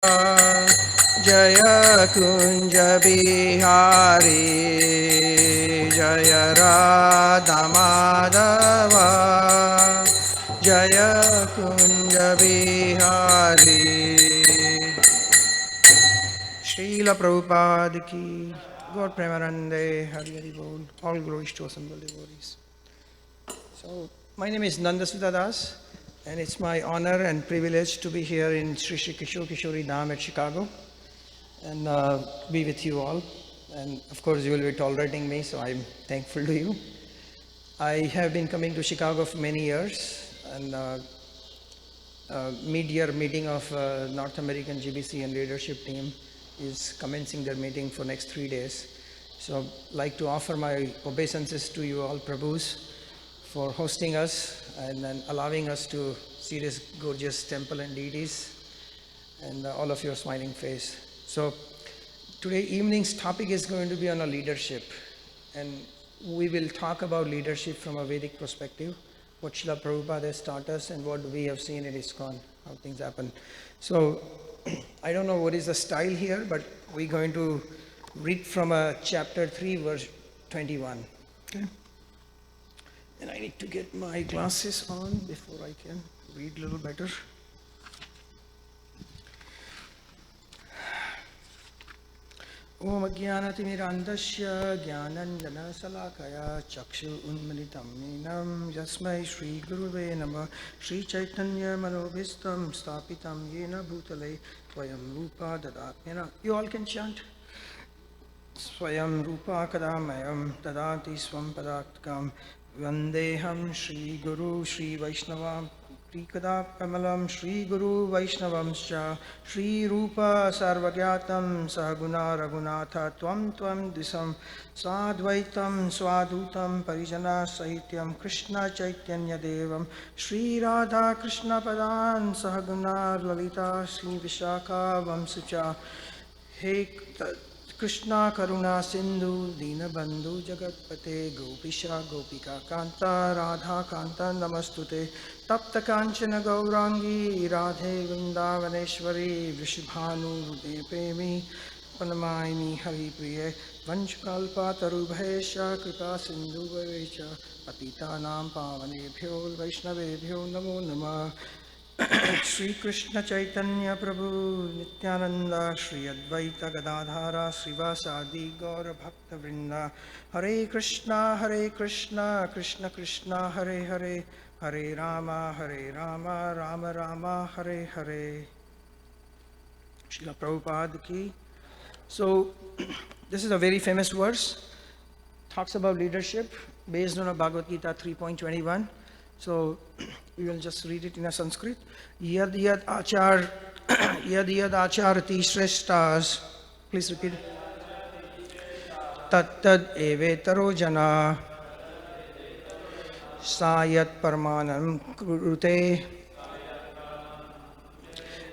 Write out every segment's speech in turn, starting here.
Jai Kunj Bihari Jai Radha Madhav Jai Kunj Bihari Srila Prabhupada ki God Premanande Hari Hari Bol. All glories to assembled devotees. So, my name is Nandasuta Das, and it's my honor and privilege to be here in Sri Sri Kishore Kishori Dham at Chicago and be with you all. And of course, you will be tolerating me, so I'm thankful to you. I have been coming to Chicago for many years, and mid-year meeting of North American GBC and leadership team is commencing their meeting for next 3 days. So I'd like to offer my obeisances to you all Prabhus for hosting us and then allowing us to see this gorgeous temple and deities and all of your smiling face. So today evening's topic is going to be on a leadership, and we will talk about leadership from a Vedic perspective, what Srila Prabhupada has taught us and what we have seen in ISKCON, how things happen. So I don't know what is the style here, but we're going to read from chapter 3, verse 21. Okay? And I need to get my glasses on before I can read a little better. Om Ajnanatimidandasya Jnanandjana Salakaya Chakshu Unmilitam Yenam Yasmai Shri Guruve Namah Shri Chaitanya Manobhistam Stapitam Yena Bhutale Swayam Rupa Dadatmena. You all can chant. Swayam Rupa Kadamayam Dadati Swam Padakam Vandeham Shri Guru Shri Vaishnavam Tikada Kamalam Shri Guru Vaishnavamscha Shri Rupa Sarvagyatam Sahaguna Raghunatha Tvam Tvam Disam Sadvaitam Swadhutam Parijana Sahityam Krishna Chaitanya Devam Shri Radha Krishna Padan Sahaguna Lalita Shri Vishakha Vamsucha He Krishna Karuna Sindhu Dinabandhu Jagatpate Gopisha Gopika Kanta Radha Kanta Namastute Tapta Kanchana Gaurangi Radhe Vrindavaneshwari Vrishabhanu Rude Premi Panamaini Hari Priye Vanchkalpa Tarubhesha Kripa Sindhu Varecha Patitanam Pavanebhyo Vaishnavebhyo Namo Namah Shri Krishna Chaitanya Prabhu Nityananda Shri Advaita Gadadhara Srivasadi Gaura Bhakta Vrinda Hare Krishna Krishna Krishna Hare Hare Hare Rama Rama Rama Hare Hare. Srila Prabhupada ki. So this is a very famous verse, talks about leadership based on a Bhagavad Gita 3.21. So we will just read it in a Sanskrit. Yad yad acharati shreshtas. Please repeat. Tat tad evetaro jana sayat parmanam krute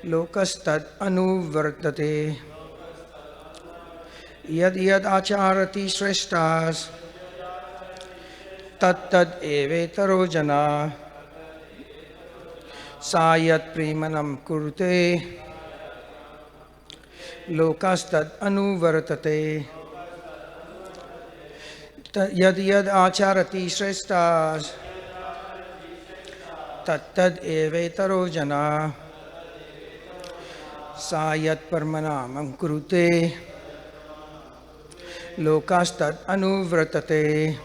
lokas tad anuvartate. Yad yad acharati shreshtas tat tad evetaro jana sayat premanam kurte lokas tad anuvartate. Yad yad acharati shreshtas tat tad evetaro jana sayat parmanam kurte lokas tad anuvartate.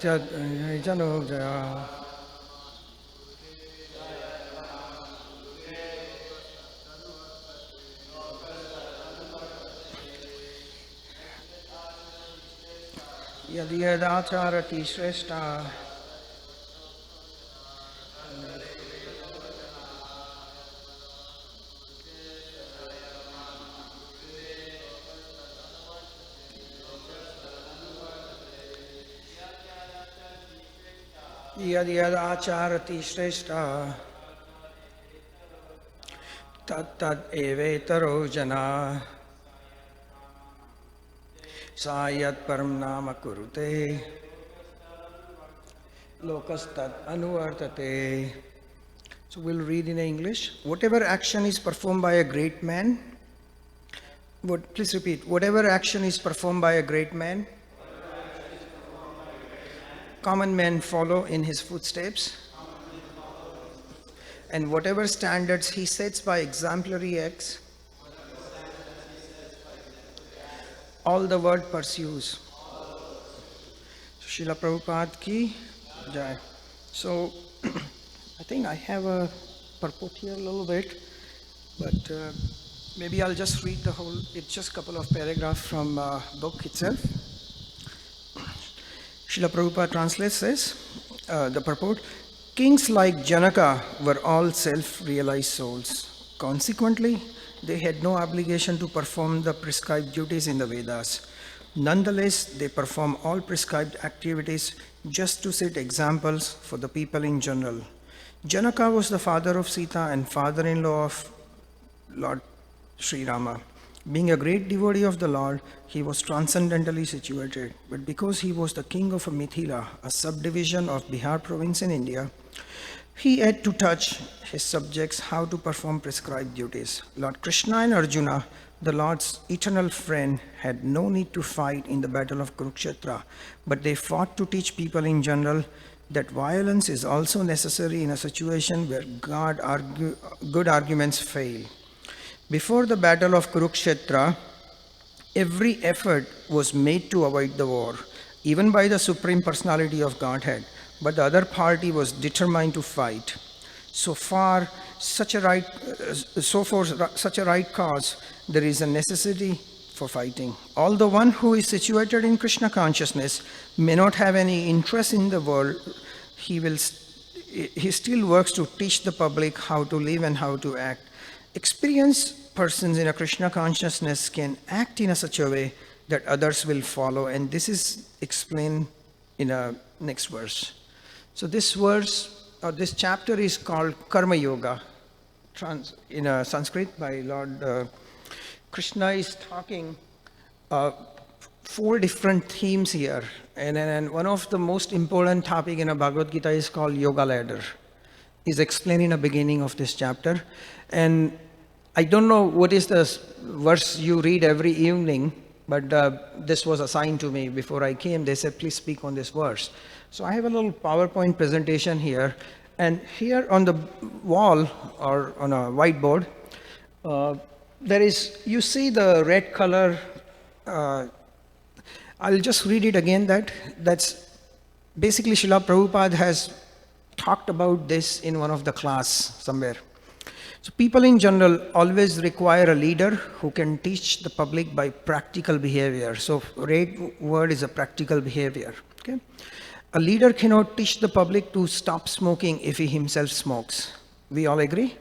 Jano Jaya. Yad yad acharati shreshta Yad yad acharati shreshta tat tad evetaro jana Sayat param nama kurute. Lokastat anuvartate. So we'll read in English. Whatever action is performed by a great man, please repeat. Whatever action is performed by a great man, common men follow in his footsteps. And whatever standards he sets by exemplary acts, all the world pursues. Srila Prabhupada ki jai. So, I think I have a purport here a little bit, but maybe I'll just read the whole, it's just a couple of paragraphs from book itself. Srila Prabhupada translates says, the purport, kings like Janaka were all self-realized souls. Consequently, they had no obligation to perform the prescribed duties in the Vedas. Nonetheless, they perform all prescribed activities just to set examples for the people in general. Janaka was the father of Sita and father-in-law of Lord Sri Rama. Being a great devotee of the Lord, he was transcendentally situated. But because he was the king of Mithila, a subdivision of Bihar province in India, he had to teach his subjects how to perform prescribed duties. Lord Krishna and Arjuna, the Lord's eternal friend, had no need to fight in the battle of Kurukshetra, but they fought to teach people in general that violence is also necessary in a situation where good arguments fail. Before the battle of Kurukshetra, every effort was made to avoid the war, even by the Supreme Personality of Godhead, but the other party was determined to fight. For such a right cause, there is a necessity for fighting. Although one who is situated in Krishna consciousness may not have any interest in the world, he still works to teach the public how to live and how to act. Experienced persons in a Krishna consciousness can act in such a way that others will follow, and this is explained in a next verse. So this verse, or this chapter is called Karma Yoga, in Sanskrit by Lord Krishna is talking 4 different themes here, and one of the most important topic in a Bhagavad Gita is called Yoga Ladder. Is explained in the beginning of this chapter, and I don't know what is the verse you read every evening, but this was assigned to me before I came. They said, please speak on this verse. So I have a little PowerPoint presentation here, and here on the wall or on a whiteboard, there is, you see the red color. I'll just read it again. That's basically Srila Prabhupada has talked about this in one of the class somewhere. So people in general always require a leader who can teach the public by practical behavior. So red word is a practical behavior. Okay? A leader cannot teach the public to stop smoking if he himself smokes. We all agree?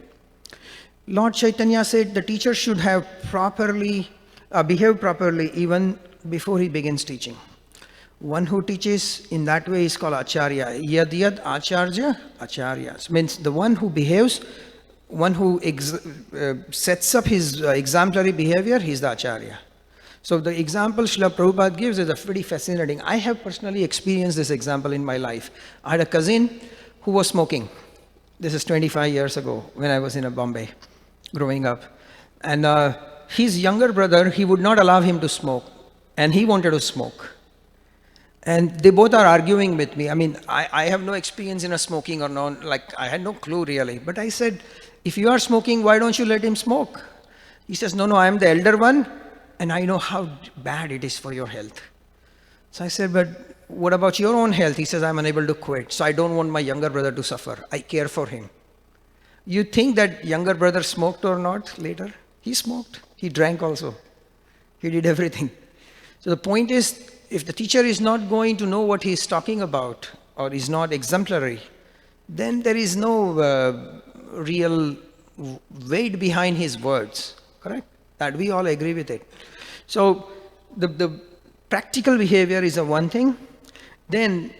Lord Chaitanya said the teacher should have behave properly even before he begins teaching. One who teaches in that way is called acharya. Yad yad acharya, acharyas. Means the one who behaves, one who sets up his exemplary behavior, he's the acharya. So the example Srila Prabhupada gives is a pretty fascinating. I have personally experienced this example in my life. I had a cousin who was smoking. This is 25 years ago when I was in Bombay, growing up. And his younger brother, he would not allow him to smoke. And he wanted to smoke. And they both are arguing with me. I mean, I have no experience in a smoking or not. Like, I had no clue really. But I said, if you are smoking, why don't you let him smoke? He says, no, I am the elder one, and I know how bad it is for your health. So I said, but what about your own health? He says, I'm unable to quit. So I don't want my younger brother to suffer. I care for him. You think that younger brother smoked or not later? He smoked. He drank also. He did everything. So the point is, if the teacher is not going to know what he is talking about or is not exemplary, then there is no real weight behind his words, correct? That we all agree with it. So the practical behavior is a one thing. Then,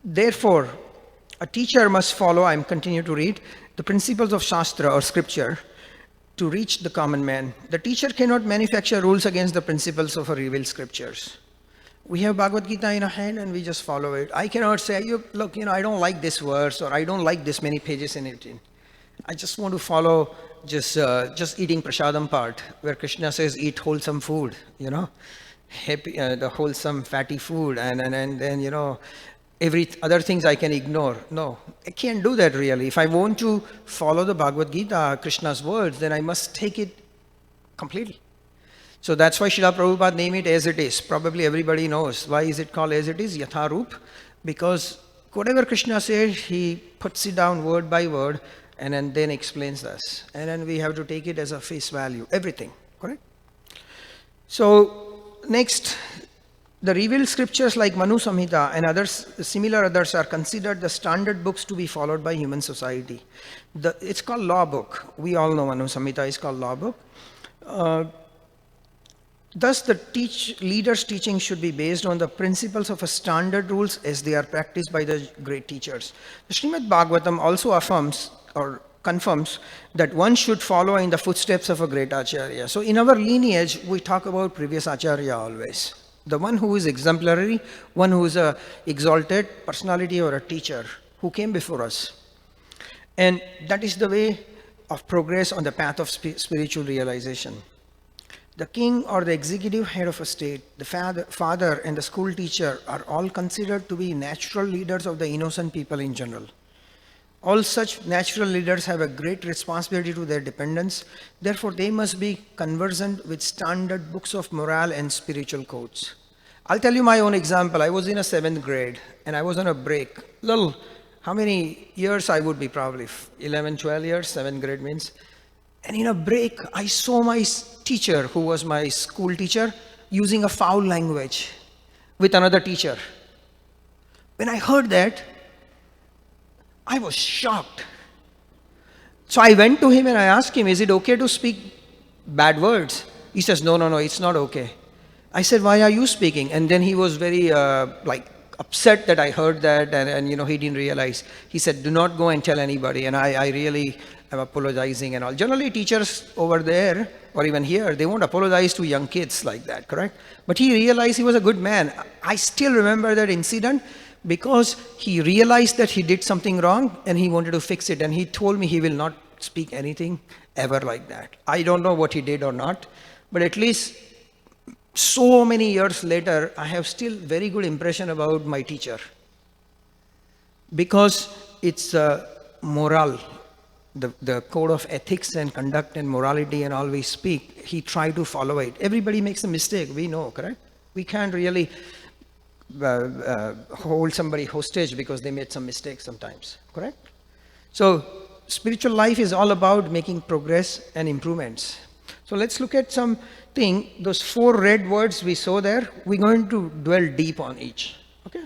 therefore, a teacher must follow, I'm continuing to read, the principles of Shastra or scripture to reach the common man. The teacher cannot manufacture rules against the principles of our revealed scriptures. We have Bhagavad Gita in our hand and we just follow it. I cannot say, look, I don't like this verse, or I don't like this many pages in it. I just want to follow just eating prasadam part, where Krishna says, eat wholesome food, happy, the wholesome fatty food, and then, every other things I can ignore. No, I can't do that really. If I want to follow the Bhagavad Gita, Krishna's words, then I must take it completely. So that's why Srila Prabhupada named it as it is. Probably everybody knows. Why is it called as it is? Yatharup. Because whatever Krishna says, he puts it down word by word and then explains us. And then we have to take it as a face value. Everything. Correct? So next, the revealed scriptures like Manu Samhita and similar others are considered the standard books to be followed by human society. It's called law book. We all know Manu Samhita is called law book. Thus, the leader's teaching should be based on the principles of a standard rules as they are practiced by the great teachers. The Srimad Bhagavatam also affirms or confirms that one should follow in the footsteps of a great Acharya. So in our lineage, we talk about previous Acharya always. The one who is exemplary, one who is a exalted personality or a teacher who came before us. And that is the way of progress on the path of spiritual realization. The king or the executive head of a state, the father and the school teacher are all considered to be natural leaders of the innocent people in general. All such natural leaders have a great responsibility to their dependents. Therefore, they must be conversant with standard books of morale and spiritual codes. I'll tell you my own example. I was in a 7th grade and I was on a break. How many years I would be probably? 11, 12 years, 7th grade means. And in a break, I saw my teacher, who was my school teacher, using a foul language with another teacher. When I heard that, I was shocked. So I went to him and I asked him, is it okay to speak bad words? He says, no, it's not okay. I said, why are you speaking? And then he was very upset that I heard that and he didn't realize. He said, do not go and tell anybody. And I really am apologizing and all. Generally teachers over there or even here, they won't apologize to young kids like that, correct? But he realized he was a good man. I still remember that incident because he realized that he did something wrong and he wanted to fix it. And he told me he will not speak anything ever like that. I don't know what he did or not, but at least so many years later, I have still very good impression about my teacher. Because it's moral, the code of ethics and conduct and morality and all we speak, he tried to follow it. Everybody makes a mistake, we know, correct? We can't really hold somebody hostage because they made some mistakes sometimes, correct? So spiritual life is all about making progress and improvements. So let's look at something, those 4 red words we saw there, we're going to dwell deep on each, okay?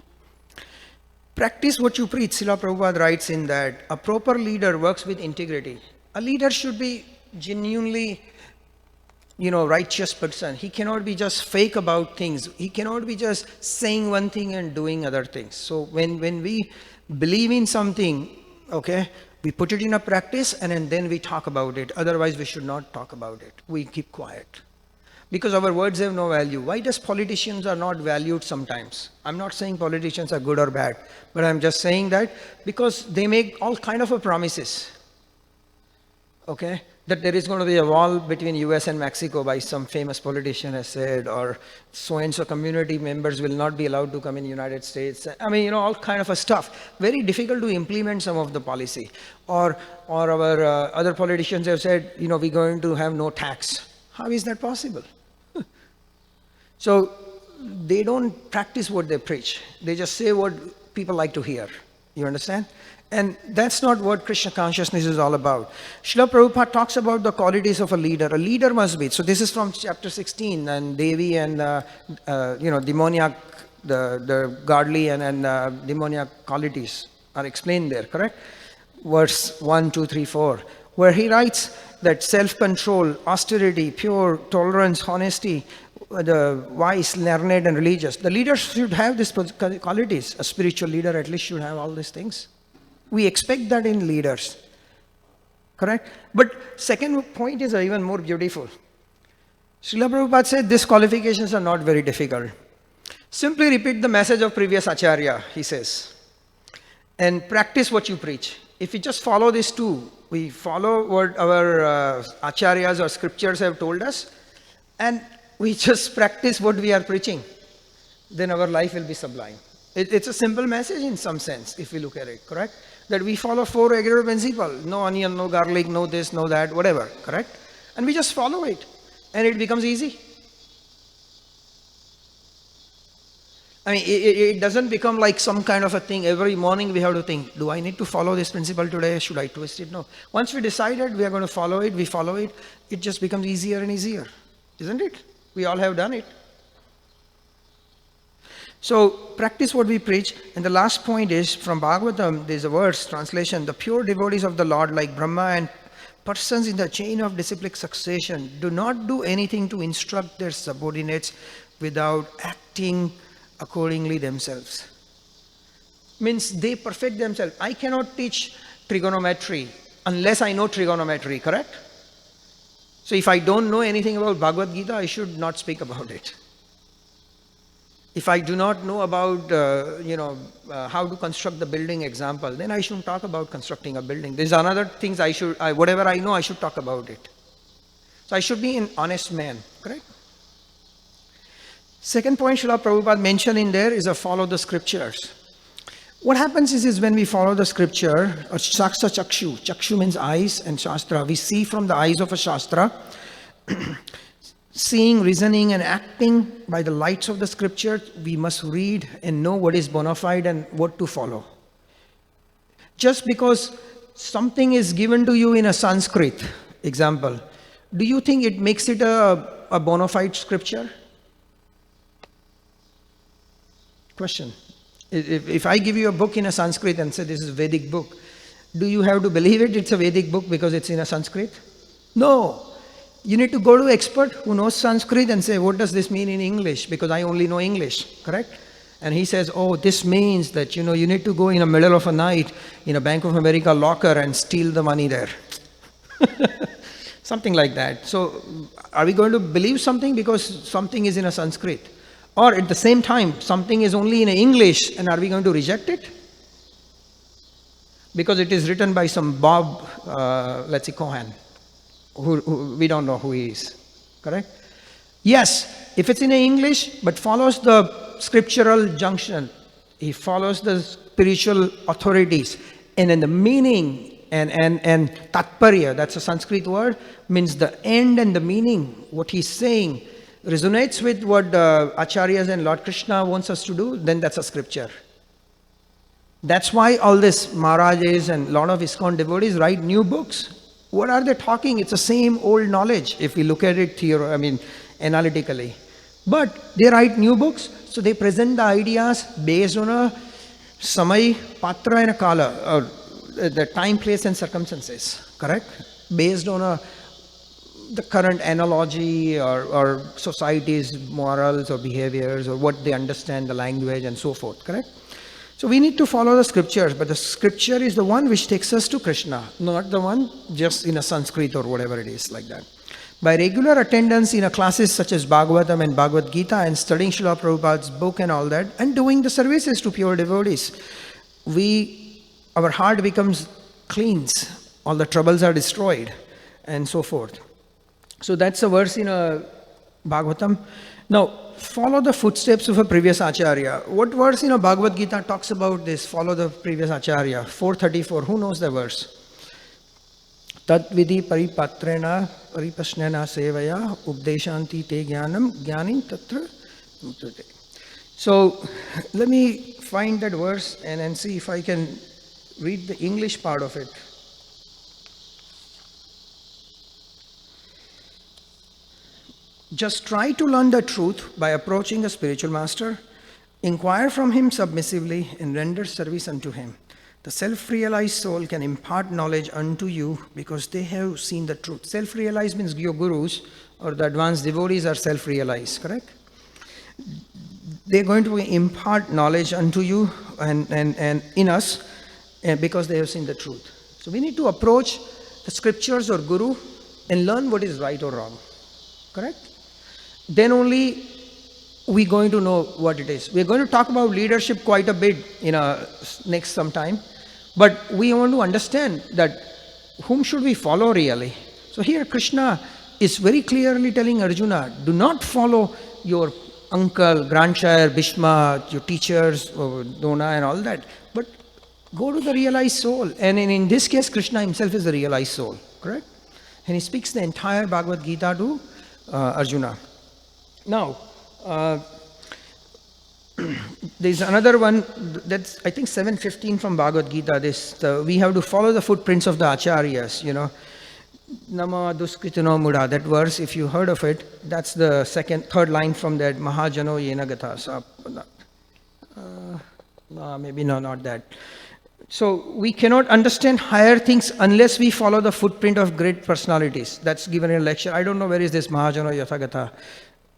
Practice what you preach. Srila Prabhupada writes in that a proper leader works with integrity. A leader should be genuinely, righteous person. He cannot be just fake about things. He cannot be just saying one thing and doing other things. So when we believe in something, okay, we put it in a practice and then we talk about it. Otherwise, we should not talk about it. We keep quiet. Because our words have no value. Why does politicians are not valued sometimes? I'm not saying politicians are good or bad, but I'm just saying that because they make all kind of promises. Okay? That there is going to be a wall between US and Mexico by some famous politician has said, or so-and-so community members will not be allowed to come in the United States. I mean, all kind of stuff. Very difficult to implement some of the policy. Or our other politicians have said, we're going to have no tax. How is that possible? So they don't practice what they preach. They just say what people like to hear. You understand? And that's not what Krishna consciousness is all about. Srila Prabhupada talks about the qualities of a leader. A leader must be. So this is from chapter 16, and Devi and demoniac, the godly and demoniac qualities are explained there, correct? Verse 1, 2, 3, 4, where he writes that self-control, austerity, pure, tolerance, honesty, the wise, learned, and religious. The leaders should have these qualities. A spiritual leader at least should have all these things. We expect that in leaders. correct? But second point is even more beautiful. Srila Prabhupada said these qualifications are not very difficult. Simply repeat the message of previous acharya, he says, and practice what you preach. If we just follow these two, we follow what our acharyas or scriptures have told us, and we just practice what we are preaching, then our life will be sublime. It's a simple message in some sense, if we look at it, correct? That we follow 4 regular principles: no onion, no garlic, no this, no that, whatever, correct? And we just follow it, and it becomes easy. I mean, it doesn't become like some kind of a thing. Every morning we have to think, do I need to follow this principle today? Should I twist it? No. Once we decided we are going to follow it, we follow it. It just becomes easier and easier. Isn't it? We all have done it. So, practice what we preach. And the last point is, from Bhagavatam, there's a verse, translation: the pure devotees of the Lord, like Brahma and persons in the chain of disciplic succession, do not do anything to instruct their subordinates without acting accordingly themselves. Means they perfect themselves. I cannot teach trigonometry unless I know trigonometry, correct? So if I don't know anything about Bhagavad Gita, I should not speak about it. If I do not know about, how to construct the building example, then I shouldn't talk about constructing a building. There's another things whatever I know, I should talk about it. So I should be an honest man, correct? Second point Srila Prabhupada mentioned in there is follow the scriptures. What happens is when we follow the scripture, saksa chakshu, chakshu means eyes, and shastra, we see from the eyes of a shastra, seeing, reasoning and acting by the lights of the scripture, we must read and know what is bona fide and what to follow. Just because something is given to you in a Sanskrit, example, do you think it makes it a bona fide scripture? Question. If I give you a book in a Sanskrit and say this is a Vedic book, do you have to believe it's a Vedic book because it's in a Sanskrit? No. You need to go to an expert who knows Sanskrit and say, what does this mean in English? Because I only know English, correct? And he says, oh, this means that, you need to go in the middle of a night in a Bank of America locker and steal the money there. Something like that. So, are we going to believe something because something is in a Sanskrit? Or at the same time, something is only in English, and are we going to reject it? Because it is written by some Bob, let's say Cohen, who we don't know who he is, correct? Yes, if it's in English, but follows the scriptural junction, he follows the spiritual authorities, and in the meaning and tatparya, that's a Sanskrit word, means the end and the meaning, what he's saying, resonates with what Acharyas and Lord Krishna wants us to do, then that's a scripture. That's why all this Maharajas and a lot of ISKCON devotees write new books. What are they talking? It's the same old knowledge if we look at it analytically. But they write new books, so they present the ideas based on a samay, patra and a kala, or the time, place and circumstances, correct? Based on the current analogy or society's morals or behaviors or what they understand, the language and so forth, correct? So we need to follow the scriptures, but the scripture is the one which takes us to Krishna, not the one just in a Sanskrit or whatever it is like that. By regular attendance in classes such as Bhagavatam and Bhagavad Gita and studying Srila Prabhupada's book and all that and doing the services to pure devotees, our heart becomes cleans, all the troubles are destroyed and so forth. So that's a verse in Bhagavatam. Now, follow the footsteps of a previous acharya. What verse in Bhagavad Gita talks about this? Follow the previous acharya. 434. Who knows the verse? Tat vidhi paripatrena paripasnena sevaya updeshanti te jnanam jnanin tatra mutute. So, let me find that verse and then see if I can read the English part of it. Just try to learn the truth by approaching a spiritual master, inquire from him submissively, and render service unto him. The self-realized soul can impart knowledge unto you because they have seen the truth. Self-realized means your gurus or the advanced devotees are self-realized, correct? They're going to impart knowledge unto you and in us because they have seen the truth. So we need to approach the scriptures or guru and learn what is right or wrong. Correct? Then only we're going to know what it is. We're going to talk about leadership quite a bit in next some time. But we want to understand that whom should we follow really? So here Krishna is very clearly telling Arjuna, do not follow your uncle, grandsire, Bhishma, your teachers, or Dona and all that. But go to the realized soul. And in this case, Krishna himself is the realized soul. Correct? And he speaks the entire Bhagavad Gita to Arjuna. Now, there's another one that's I think 7:15 from Bhagavad Gita. We have to follow the footprints of the acharyas. Nama duskritino mudha. That verse, if you heard of it, that's the third line from that Mahajano yena gata. So, maybe no, not that. So we cannot understand higher things unless we follow the footprint of great personalities. That's given in a lecture. I don't know where is this Mahajano Yathagata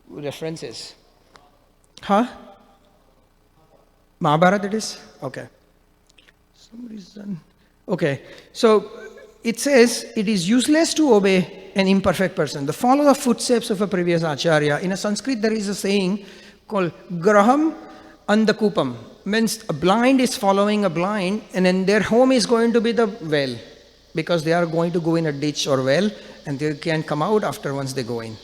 references. Huh? Mahabharata it is? Okay. Somebody's done. Okay. So it says it is useless to obey an imperfect person. To follow the footsteps of a previous acharya. In a Sanskrit there is a saying called Graham Andakupam. Means a blind is following a blind and then their home is going to be the well. Because they are going to go in a ditch or well and they can come out after once they go in.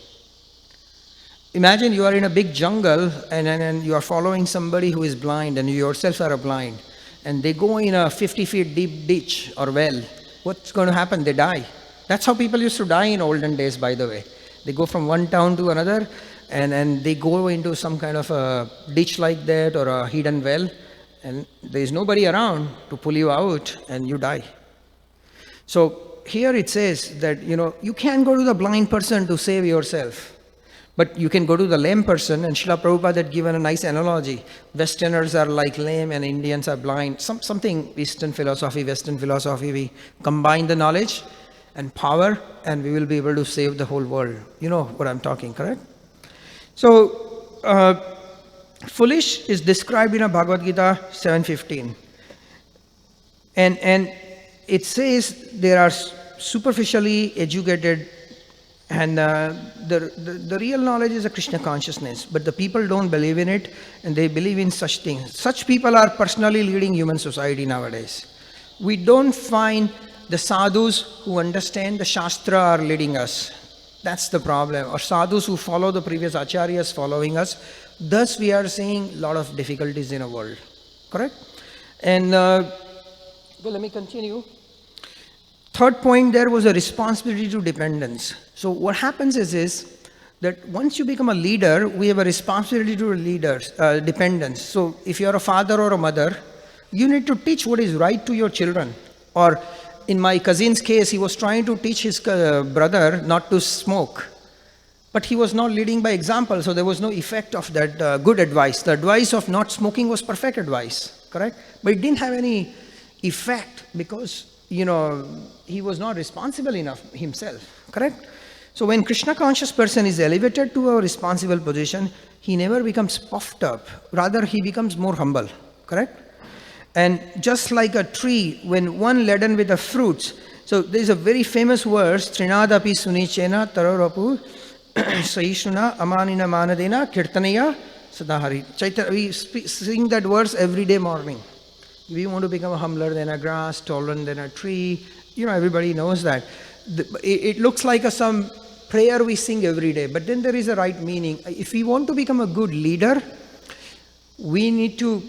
Imagine you are in a big jungle and you are following somebody who is blind and you yourself are blind and they go in a 50 feet deep ditch or well. What's going to happen? They die. That's how people used to die in olden days, by the way. They go from one town to another and they go into some kind of a ditch like that or a hidden well and there is nobody around to pull you out and you die. So here it says that, you can go to the blind person to save yourself. But you can go to the lame person, and Srila Prabhupada had given a nice analogy. Westerners are like lame and Indians are blind. Something Eastern philosophy, Western philosophy, we combine the knowledge and power and we will be able to save the whole world. You know what I'm talking, correct? So, foolish is described in a Bhagavad Gita 7:15. And it says there are superficially educated and the real knowledge is a Krishna consciousness, but the people don't believe in it and they believe in such things. Such people are personally leading human society nowadays. We don't find the sadhus who understand the Shastra are leading us. That's the problem. Or sadhus who follow the previous acharyas following us. Thus we are seeing a lot of difficulties in the world. Correct? And let me continue. Third point there was a responsibility to dependence. So what happens is that once you become a leader, we have a responsibility to dependence. So if you're a father or a mother, you need to teach what is right to your children. Or in my cousin's case, he was trying to teach his brother not to smoke. But he was not leading by example, so there was no effect of that good advice. The advice of not smoking was perfect advice, correct? But it didn't have any effect because he was not responsible enough himself, correct? So when Krishna conscious person is elevated to a responsible position, he never becomes puffed up. Rather, he becomes more humble, correct? And just like a tree, when one laden with the fruits, so there is a very famous verse, Trinadapi sunichena tarorapu saishuna amanina manadena kirtanaya sadahari. We sing that verse every day morning. We want to become humbler than a grass, tolerant than a tree. Everybody knows that. It looks like some prayer we sing every day, but then there is a right meaning. If we want to become a good leader, we need to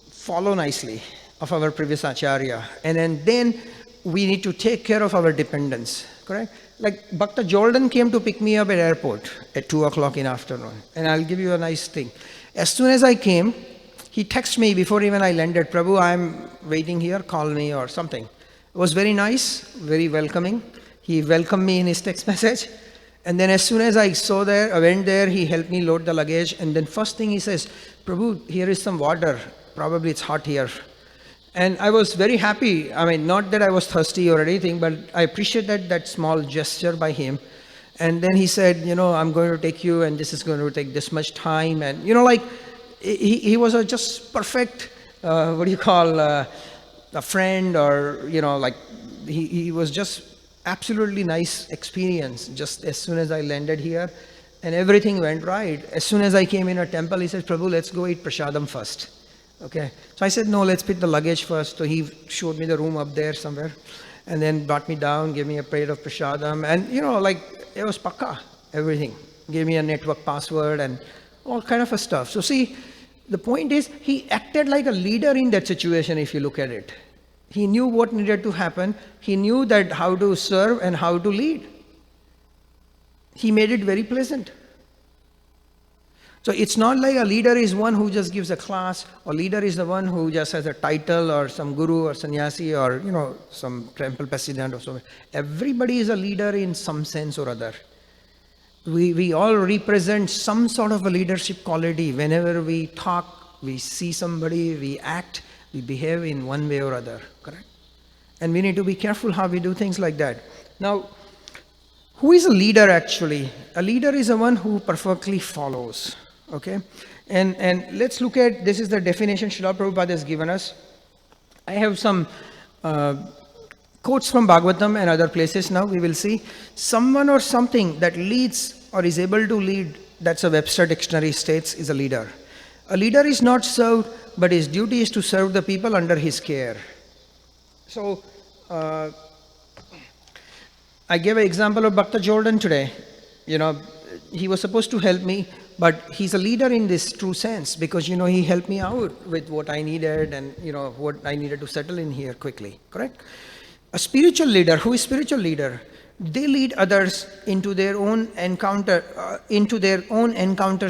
follow nicely of our previous acharya. And then we need to take care of our dependents, correct? Like Bhakta Jordan came to pick me up at airport at 2 o'clock in the afternoon. And I'll give you a nice thing. As soon as I came, he texted me before even I landed, Prabhu, I'm waiting here, call me or something. It was very nice, very welcoming. He welcomed me in his text message. And then as soon as I went there, he helped me load the luggage. And then first thing he says, Prabhu, here is some water. Probably it's hot here. And I was very happy. I mean, not that I was thirsty or anything, but I appreciated that small gesture by him. And then he said, I'm going to take you and this is going to take this much time. And, he was a just perfect, a friend or, he was just absolutely nice experience just as soon as I landed here, and everything went right. As soon as I came in a temple, he said, Prabhu, let's go eat prasadam first. Okay. So I said, no, let's pick the luggage first. So he showed me the room up there somewhere, and then brought me down, gave me a plate of prasadam, and like it was pakka, everything. Gave me a network password and all kind of stuff. So see, the point is, he acted like a leader in that situation if you look at it. He knew what needed to happen. He knew that how to serve and how to lead. He made it very pleasant. So it's not like a leader is one who just gives a class, or leader is the one who just has a title, or some guru or sannyasi, or some temple president or so. Everybody is a leader in some sense or other. We all represent some sort of a leadership quality. Whenever we talk, we see somebody, we act, we behave in one way or other, correct? And we need to be careful how we do things like that. Now, who is a leader actually? A leader is the one who perfectly follows, okay? And let's look at, this is the definition Srila Prabhupada has given us. I have some quotes from Bhagavatam and other places now, we will see. Someone or something that leads or is able to lead, that's a Webster dictionary states, is a leader. A leader is not served, but his duty is to serve the people under his care. So, I gave an example of Bhakta Jordan today. He was supposed to help me, but he's a leader in this true sense because, he helped me out with what I needed and, what I needed to settle in here quickly, correct? A spiritual leader, who is spiritual leader? They lead others into their own encounters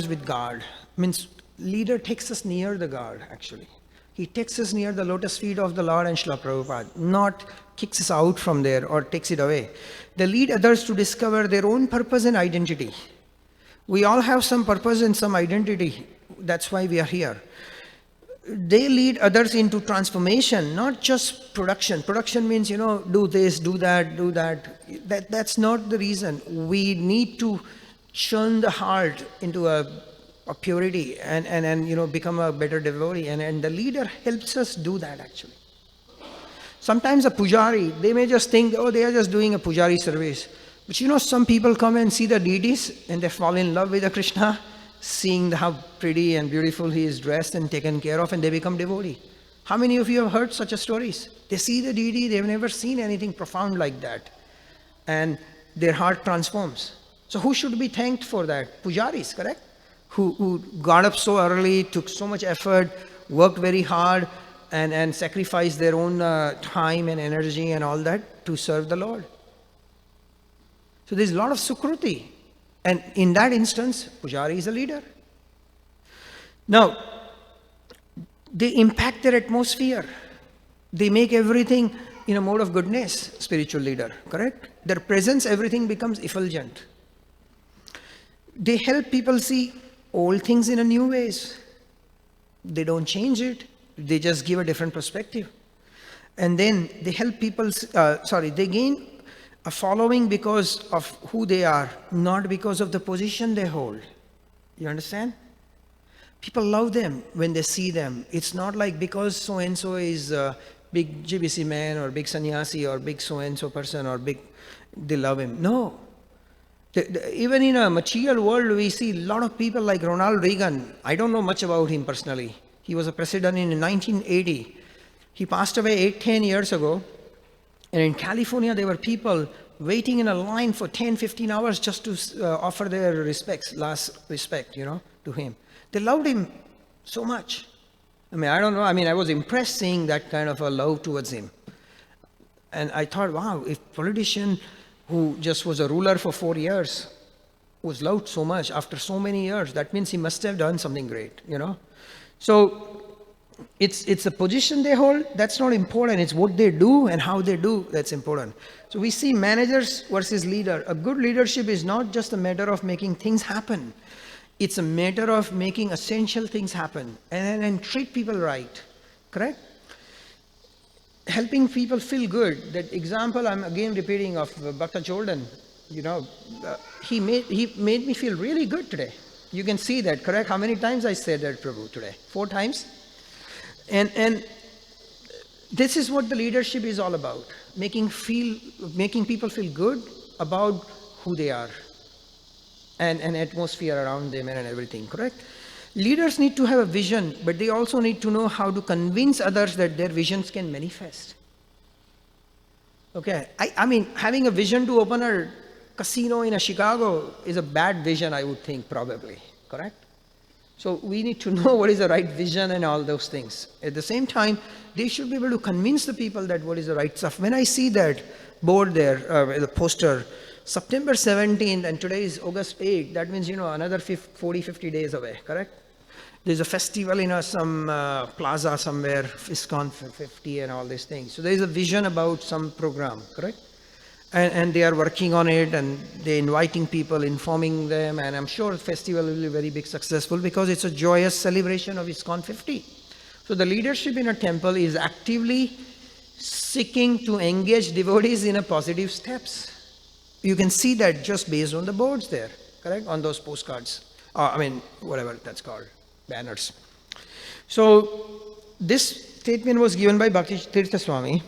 with God. Means leader takes us near the God, actually. He takes us near the lotus feet of the Lord and Srila Prabhupada, not kicks us out from there or takes it away. They lead others to discover their own purpose and identity. We all have some purpose and some identity. That's why we are here. They lead others into transformation, not just production. Production means, do this, do that, do that. That's not the reason. We need to churn the heart into a purity and become a better devotee. And the leader helps us do that actually. Sometimes a pujari, they may just think, they are just doing a pujari service. But some people come and see the deities and they fall in love with the Krishna, seeing how pretty and beautiful he is dressed and taken care of, and they become devotee. How many of you have heard such stories? They see the deity, they've never seen anything profound like that. And their heart transforms. So who should be thanked for that? Pujaris, correct? Who got up so early, took so much effort, worked very hard, and sacrificed their own time and energy and all that to serve the Lord. So there's a lot of sukruti. And in that instance, Pujari is a leader. Now, they impact their atmosphere. They make everything in a mode of goodness, spiritual leader, correct? Their presence, everything becomes effulgent. They help people see old things in a new ways. They don't change it. They just give a different perspective. And then they help people, they gain a following because of who they are, not because of the position they hold. You understand? People love them when they see them. It's not like because so-and-so is a big GBC man or big sannyasi or big so-and-so person or big, they love him. No. Even in a material world, we see a lot of people like Ronald Reagan. I don't know much about him personally. He was a president in 1980. He passed away 10 years ago. And in California, there were people waiting in a line for 10, 15 hours just to offer their last respect, to him. They loved him so much. I don't know. I was impressed seeing that kind of a love towards him. And I thought, wow, if a politician who just was a ruler for 4 years was loved so much after so many years, that means he must have done something great, So, it's a position they hold, that's not important. It's what they do and how they do that's important. So we see managers versus leader. A good leadership is not just a matter of making things happen. It's a matter of making essential things happen and treat people right. Correct? Helping people feel good. That example I'm again repeating of Bhakta Jordan. He made me feel really good today. You can see that, correct? How many times I said that, Prabhu, today? 4 times? And This is what the leadership is all about, making people feel good about who they are and an atmosphere around them and everything, correct? Leaders need to have a vision, but they also need to know how to convince others that their visions can manifest. Okay, I mean, having a vision to open a casino in Chicago is a bad vision, I would think, probably, correct? So we need to know what is the right vision and all those things. At the same time, they should be able to convince the people that what is the right stuff. When I see that board there, the poster, September 17th and today is August 8th, that means, another 40, 50 days away, correct? There's a festival in some plaza somewhere, ISKCON 50 and all these things. So there is a vision about some program, correct? And they are working on it and they're inviting people, informing them, and I'm sure the festival will be very big successful because it's a joyous celebration of ISKCON 50. So the leadership in a temple is actively seeking to engage devotees in a positive steps. You can see that just based on the boards there, correct? On those postcards. Whatever that's called, banners. So this statement was given by Bhakti Tirtha Swami.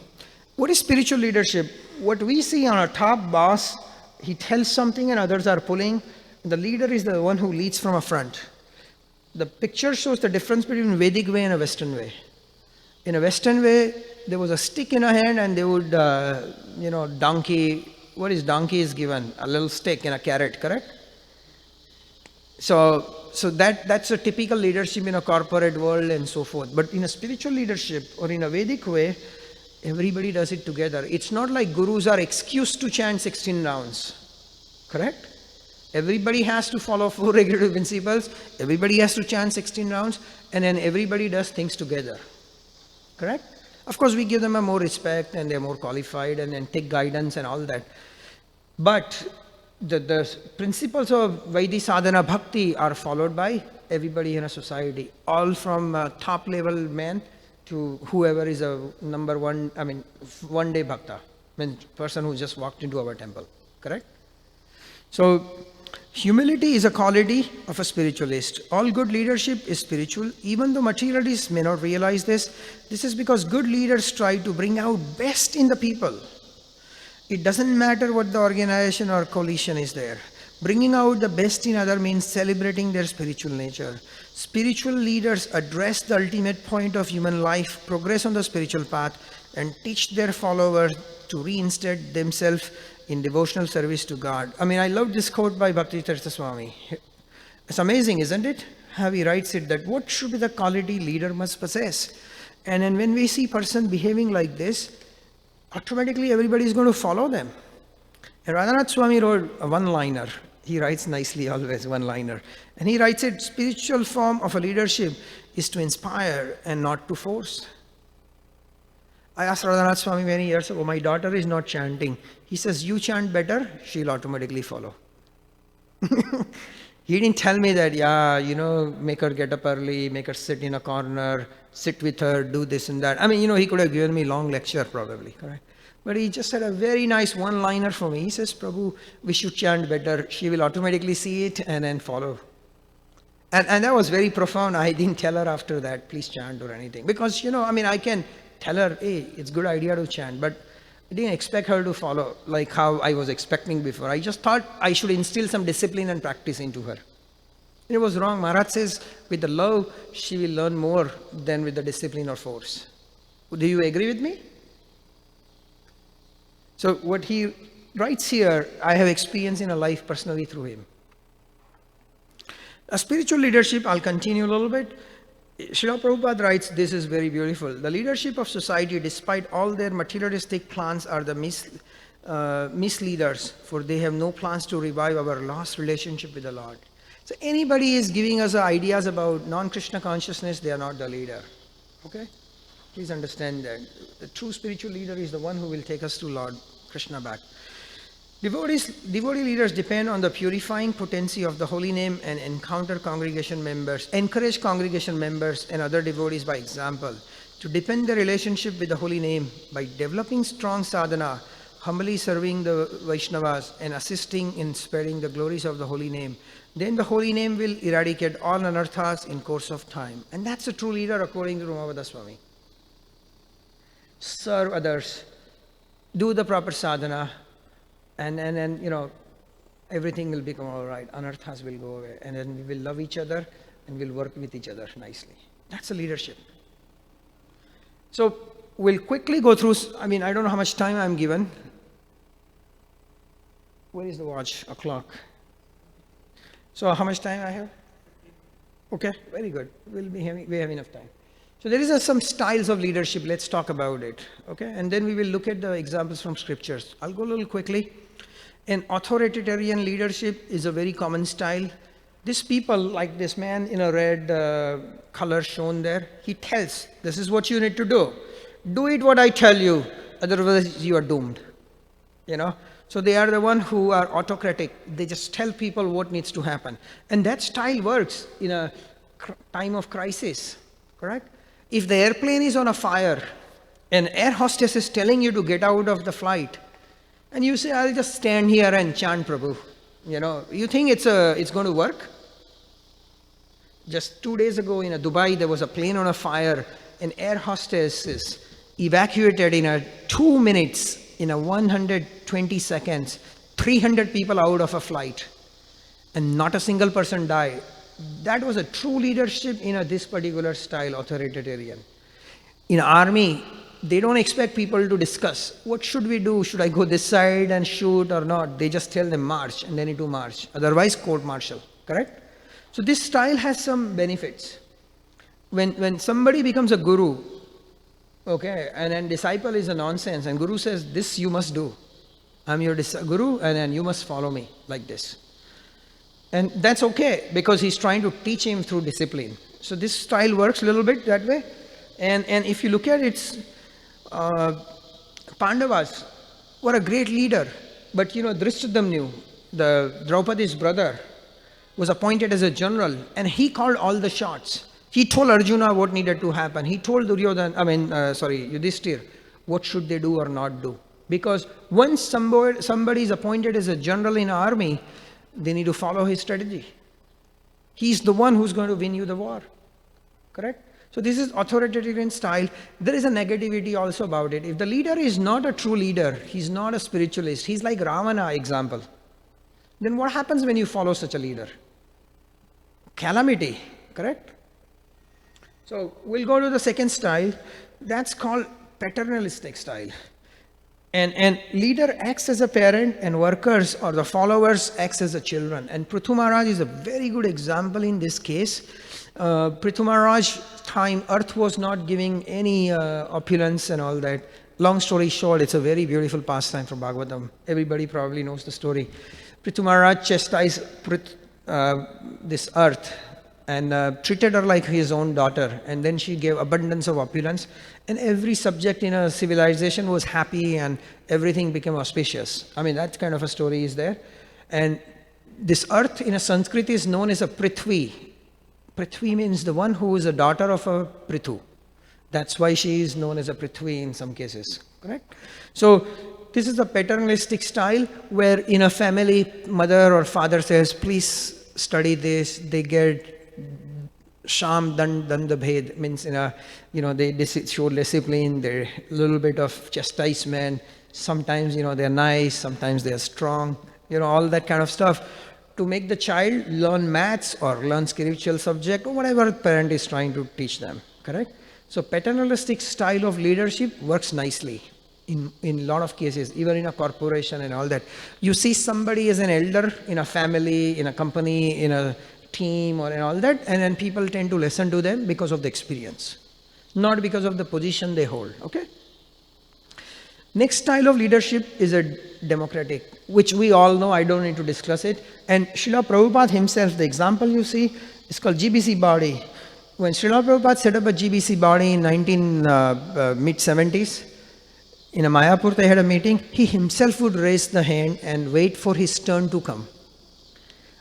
What is spiritual leadership? What we see on our top boss, he tells something and others are pulling. The leader is the one who leads from a front. The picture shows the difference between Vedic way and a Western way. In a Western way, there was a stick in a hand and they would, donkey, what is donkey is given? A little stick and a carrot, correct? So that's a typical leadership in a corporate world and so forth. But in a spiritual leadership or in a Vedic way, everybody does it together. It's not like gurus are excused to chant 16 rounds, correct? Everybody has to follow 4 regulative principles, everybody has to chant 16 rounds, and then everybody does things together, correct? Of course, we give them a more respect and they're more qualified and then take guidance and all that. But the principles of Vaidhi Sadhana Bhakti are followed by everybody in a society, all from top level man to whoever is a one day bhakta, person who just walked into our temple, correct? So, humility is a quality of a spiritualist. All good leadership is spiritual. Even though materialists may not realize this is because good leaders try to bring out best in the people. It doesn't matter what the organization or coalition is there. Bringing out the best in other means celebrating their spiritual nature. Spiritual leaders address the ultimate point of human life, progress on the spiritual path, and teach their followers to reinstate themselves in devotional service to God. I love this quote by Bhakti Tirtha Swami. It's amazing, isn't it? How he writes it, that what should be the quality leader must possess. And then when we see person behaving like this, automatically everybody is going to follow them. And Radhanath Swami wrote a one-liner. He writes nicely always, one-liner. And he writes it, spiritual form of a leadership is to inspire and not to force. I asked Radhanath Swami many years ago, my daughter is not chanting. He says, you chant better, she'll automatically follow. He didn't tell me that, make her get up early, make her sit in a corner, sit with her, do this and that. He could have given me long lecture probably, correct? But he just had a very nice one-liner for me. He says, Prabhu, we should chant better. She will automatically see it and then follow. And that was very profound. I didn't tell her after that, please chant or anything. Because, I can tell her, hey, it's a good idea to chant. But I didn't expect her to follow like how I was expecting before. I just thought I should instill some discipline and practice into her. It was wrong. Maharaj says, with the love, she will learn more than with the discipline or force. Do you agree with me? So what he writes here, I have experienced in a life personally through him. A spiritual leadership, I'll continue a little bit. Srila Prabhupada writes, this is very beautiful. The leadership of society, despite all their materialistic plans, are the misleaders, for they have no plans to revive our lost relationship with the Lord. So anybody is giving us ideas about non-Krishna consciousness, they are not the leader. Okay? Please understand that. The true spiritual leader is the one who will take us to Lord Krishna back. Devotee leaders depend on the purifying potency of the holy name and encourage congregation members and other devotees by example to deepen their relationship with the holy name by developing strong sadhana, humbly serving the Vaishnavas and assisting in spreading the glories of the holy name. Then the holy name will eradicate all anarthas in course of time. And that's a true leader according to Ramavada Swami. serve others, do the proper sadhana, and then, everything will become all right. Anarthas will go away. And then we will love each other and we'll work with each other nicely. That's a leadership. So we'll quickly go through, I don't know how much time I'm given. Where is the watch? A clock. So how much time I have? Okay, very good. We have enough time. So there is some styles of leadership. Let's talk about it. Okay, and then we will look at the examples from scriptures. I'll go a little quickly. An authoritarian leadership is a very common style. These people, like this man in a red color shown there, he tells, this is what you need to do. Do it what I tell you, otherwise you are doomed. So they are the one who are autocratic. They just tell people what needs to happen. And that style works in a time of crisis, correct? If the airplane is on a fire, an air hostess is telling you to get out of the flight, and you say, I'll just stand here and chant Prabhu. You think it's going to work? Just 2 days ago in Dubai, there was a plane on a fire. An air hostess is evacuated in 2 minutes, in 120 seconds, 300 people out of a flight, and not a single person died. That was a true leadership in this particular style, authoritarian. In army, they don't expect people to discuss, what should we do? Should I go this side and shoot or not? They just tell them march, and they need to march. Otherwise, court-martial, correct? So this style has some benefits. When somebody becomes a guru, okay, and then disciple is a nonsense, and guru says, this you must do. I'm your guru, and then you must follow me like this. And that's okay, because he's trying to teach him through discipline. So this style works a little bit that way. And if you look at it, Pandavas were a great leader, but Drishtadyumna, the Draupadi's brother, was appointed as a general, and he called all the shots. He told Arjuna what needed to happen. He told Duryodhana, Yudhishthira, what should they do or not do. Because once somebody is appointed as a general in an army, they need to follow his strategy. He's the one who's going to win you the war. Correct? So this is authoritarian style. There is a negativity also about it. If the leader is not a true leader, he's not a spiritualist, he's like Ravana example, then what happens when you follow such a leader? Calamity, correct? So we'll go to the second style. That's called paternalistic style. And leader acts as a parent, and workers or the followers acts as the children. And Prithu Maharaj is a very good example in this case. Prithu Maharaj's time, earth was not giving any opulence and all that. Long story short, it's a very beautiful pastime from Bhagavatam. Everybody probably knows the story. Prithu Maharaj chastised this earth and treated her like his own daughter. And then she gave abundance of opulence. And every subject in a civilization was happy and everything became auspicious. That kind of a story is there. And this earth in a Sanskrit is known as a Prithvi. Prithvi means the one who is a daughter of a Prithu. That's why she is known as a Prithvi in some cases, correct? So this is a paternalistic style where in a family, mother or father says, please study this. They get Sham Danda Bhed, means they show discipline, they're a little bit of chastisement. Sometimes they're nice, sometimes they're strong, all that kind of stuff, to make the child learn maths or learn spiritual subject or whatever parent is trying to teach them, correct? So paternalistic style of leadership works nicely in a lot of cases, even in a corporation and all that. You see somebody as an elder in a family, in a company, in a team or and all that, and then people tend to listen to them because of the experience, not because of the position they hold, okay? Next style of leadership is a democratic, which we all know, I don't need to discuss it. And Srila Prabhupada himself, the example you see, is called GBC body. When Srila Prabhupada set up a GBC body in mid-70s, in a Mayapur they had a meeting, he himself would raise the hand and wait for his turn to come.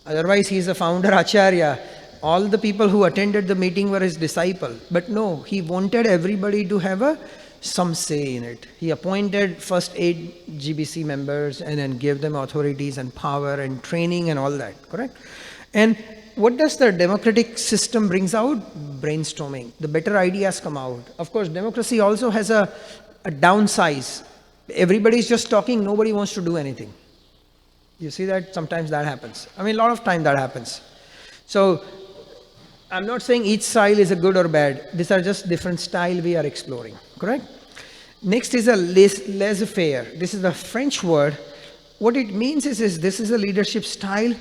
Otherwise, he is a founder Acharya. All the people who attended the meeting were his disciple. But no, he wanted everybody to have some say in it. He appointed first 8 GBC members and then gave them authorities and power and training and all that, correct? And what does the democratic system brings out? Brainstorming. The better ideas come out. Of course, democracy also has a a downsize. Everybody's just talking, nobody wants to do anything. You see that? Sometimes that happens. I mean, a lot of time that happens. So, I'm not saying each style is a good or bad. These are just different style we are exploring, correct? Next is a laissez-faire. This is a French word. What it means is this is a leadership style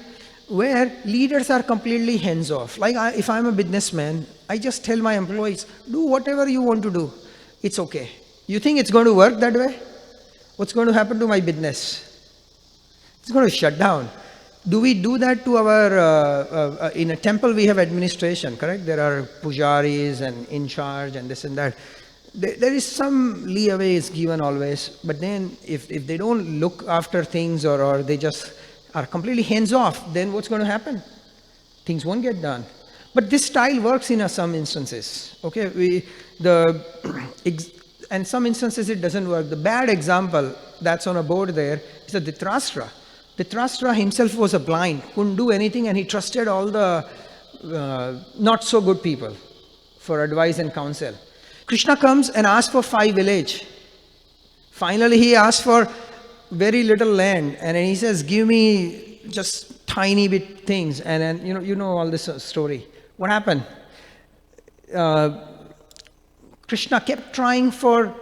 where leaders are completely hands-off. Like if I'm a businessman, I just tell my employees, do whatever you want to do. It's okay. You think it's going to work that way? What's going to happen to my business? It's going to shut down. Do we do that to our, in a temple we have administration, correct? There are pujaris and in charge and this and that. There is some leeway is given always, but then if they don't look after things or they just are completely hands-off, then what's going to happen? Things won't get done. But this style works in some instances, okay? And some instances it doesn't work. The bad example that's on a board there is a Dhritarashtra. Dhritarashtra himself was a blind, couldn't do anything, and he trusted all the not so good people for advice and counsel. Krishna comes and asks for 5 villages. Finally, he asks for very little land, and then he says, give me just tiny bit things. And then, you know all this story. What happened? Krishna kept trying for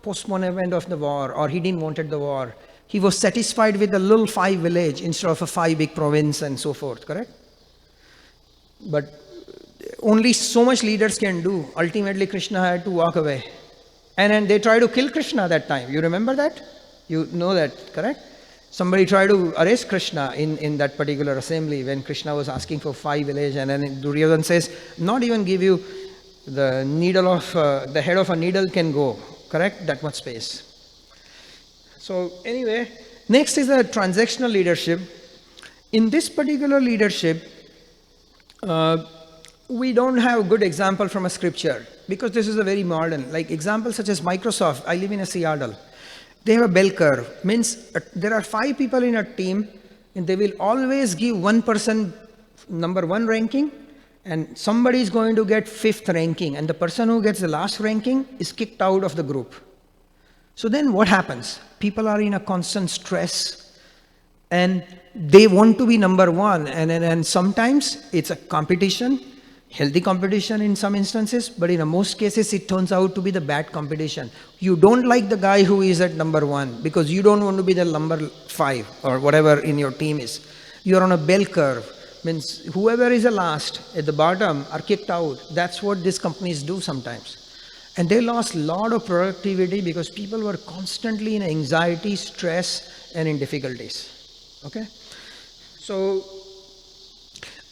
postponement of the war, or he didn't wanted the war. He was satisfied with a little 5 village instead of a 5 big province and so forth, correct? But only so much leaders can do. Ultimately, Krishna had to walk away. And then they tried to kill Krishna that time. You remember that? You know that, correct? Somebody tried to arrest Krishna in that particular assembly when Krishna was asking for 5 villages, and then Duryodhana says, not even give you the needle of, the head of a needle can go, correct? That much space. So anyway, next is a transactional leadership. In this particular leadership, we don't have a good example from a scripture because this is a very modern, like examples such as Microsoft. I live in a Seattle. They have a bell curve, means there are 5 people in a team and they will always give one person number 1 ranking and somebody is going to get 5th ranking, and the person who gets the last ranking is kicked out of the group. So then what happens? People are in a constant stress and they want to be number 1, and sometimes it's a competition, healthy competition in some instances, but in most cases it turns out to be the bad competition. You don't like the guy who is at number 1 because you don't want to be the number 5 or whatever in your team is. You're on a bell curve, means whoever is the last at the bottom are kicked out. That's what these companies do sometimes. And they lost a lot of productivity because people were constantly in anxiety, stress, and in difficulties. Okay? So,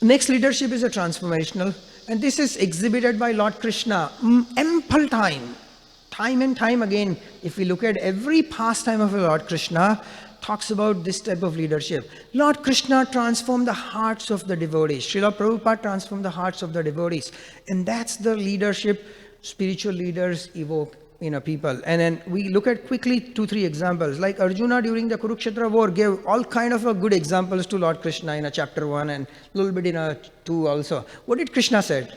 next leadership is a transformational, and this is exhibited by Lord Krishna ample time and time again. If we look at every pastime of Lord Krishna, talks about this type of leadership. Lord Krishna transformed the hearts of the devotees. Srila Prabhupada transformed the hearts of the devotees. And that's the leadership spiritual leaders evoke in a people. And then we look at quickly 2-3 examples. Like Arjuna during the Kurukshetra war gave all kind of good examples to Lord Krishna in a chapter 1 and a little bit in a 2 also. What did Krishna say?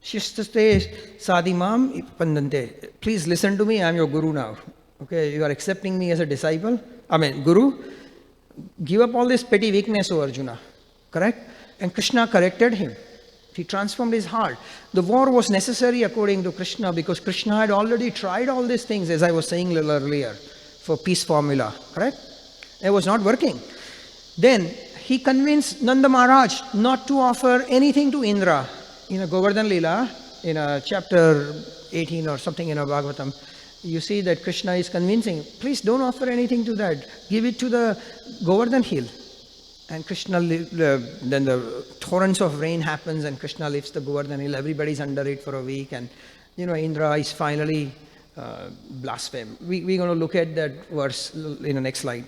Shishtaste sadimam pandante. Please listen to me, I am your guru now. Okay, you are accepting me as a disciple. I mean, guru. Give up all this petty weakness, O Arjuna. Correct? And Krishna corrected him. He transformed his heart. The war was necessary according to Krishna because Krishna had already tried all these things, as I was saying a little earlier, for peace formula, correct? It was not working. Then he convinced Nanda Maharaj not to offer anything to Indra. In a Govardhan Leela, in a chapter 18 or something in a Bhagavatam, you see that Krishna is convincing, please don't offer anything to that. Give it to the Govardhan hill. And Krishna, then the torrents of rain happens and Krishna lifts the Govardhan hill. Everybody's under it for a week. And, Indra is finally blasphemed. We're going to look at that verse in the next slide.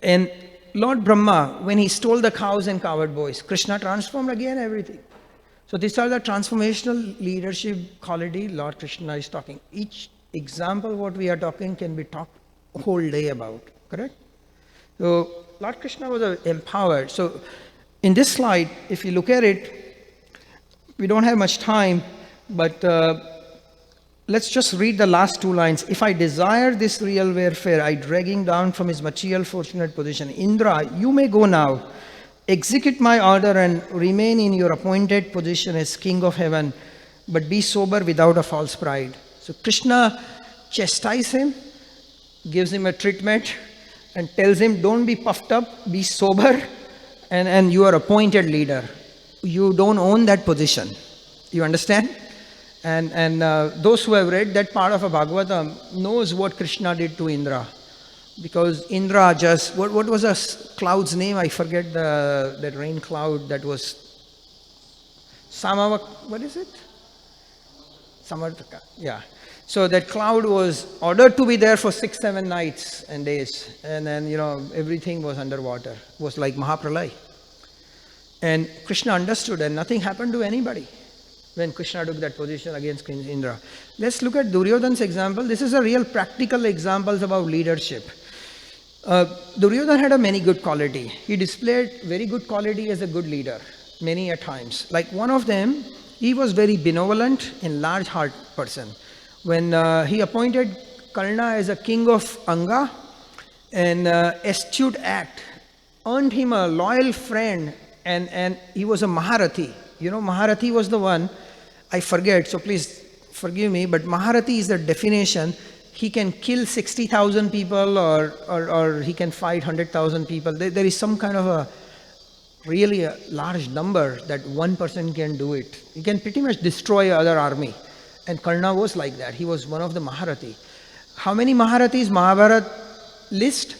And Lord Brahma, when he stole the cows and cowherd boys, Krishna transformed again everything. So these are the transformational leadership quality Lord Krishna is talking. Each example what we are talking can be talked a whole day about, correct? So Lord Krishna was empowered. So in this slide, if you look at it, we don't have much time, but let's just read the last two lines. If I desire this real welfare, I dragging down from his material fortunate position. Indra, you may go now. Execute my order and remain in your appointed position as king of heaven, but be sober without a false pride. So Krishna chastises him, gives him a treatment, and tells him, don't be puffed up, be sober, and you are appointed leader. You don't own that position. You understand? And those who have read that part of a Bhagavatam knows what Krishna did to Indra. Because Indra just, what was a cloud's name? I forget that rain cloud that was Samavak, what is it? Samarthaka, yeah. So that cloud was ordered to be there for 6-7 nights and days. And then, everything was underwater. It was like Mahapralay. And Krishna understood and nothing happened to anybody when Krishna took that position against King Indra. Let's look at Duryodhana's example. This is a real practical example about leadership. Duryodhana had a many good quality. He displayed very good quality as a good leader, many a times. Like one of them, he was very benevolent and large heart person. When he appointed Karna as a king of Anga, an astute act earned him a loyal friend, and he was a Maharathi. Maharathi was the one, I forget, so please forgive me, but Maharathi is the definition. He can kill 60,000 people or he can fight 100,000 people. There is some kind of a really a large number that one person can do it. He can pretty much destroy other army. And Karna was like that. He was one of the Maharathi. How many Maharathis Mahabharata list?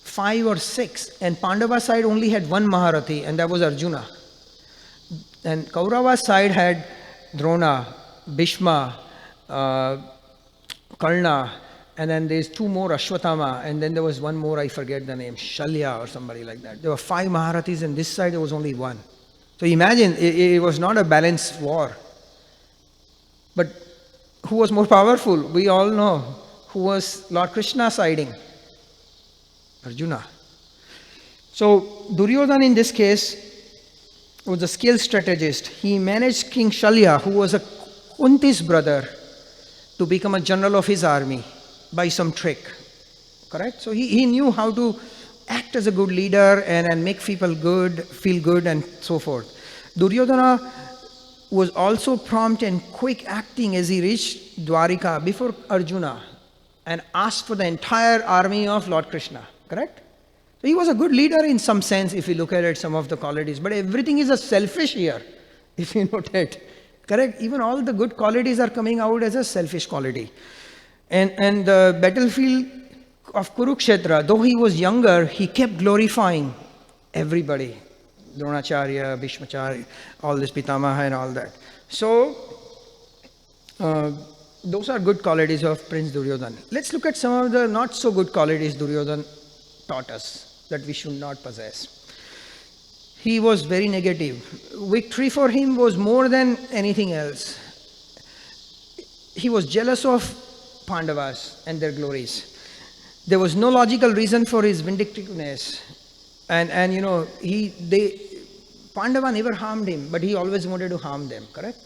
5 or 6. And Pandava side only had one Maharathi, and that was Arjuna. And Kaurava side had Drona, Bhishma, Karna, and then there's 2 more, Ashwatthama, and then there was one more, I forget the name, Shalya or somebody like that. There were 5 Maharathis, and this side there was only one. So imagine, it was not a balanced war. But who was more powerful? We all know. Who was Lord Krishna siding? Arjuna. So Duryodhana in this case was a skilled strategist. He managed King Shalya, who was a Kunti's brother, to become a general of his army by some trick. Correct? So he knew how to act as a good leader and make people good, feel good, and so forth. Duryodhana was also prompt and quick acting as he reached Dwarika before Arjuna and asked for the entire army of Lord Krishna. Correct? So he was a good leader in some sense if you look at it, some of the qualities. But everything is a selfish here, if you note it. Correct? Even all the good qualities are coming out as a selfish quality. And the battlefield of Kurukshetra, though he was younger, he kept glorifying everybody. Dronacharya, Bhishmacharya, all this Pitamaha and all that. So, those are good qualities of Prince Duryodhana. Let's look at some of the not so good qualities Duryodhana taught us that we should not possess. He was very negative. Victory for him was more than anything else. He was jealous of Pandavas and their glories. There was no logical reason for his vindictiveness. And Pandava never harmed him, but he always wanted to harm them, correct?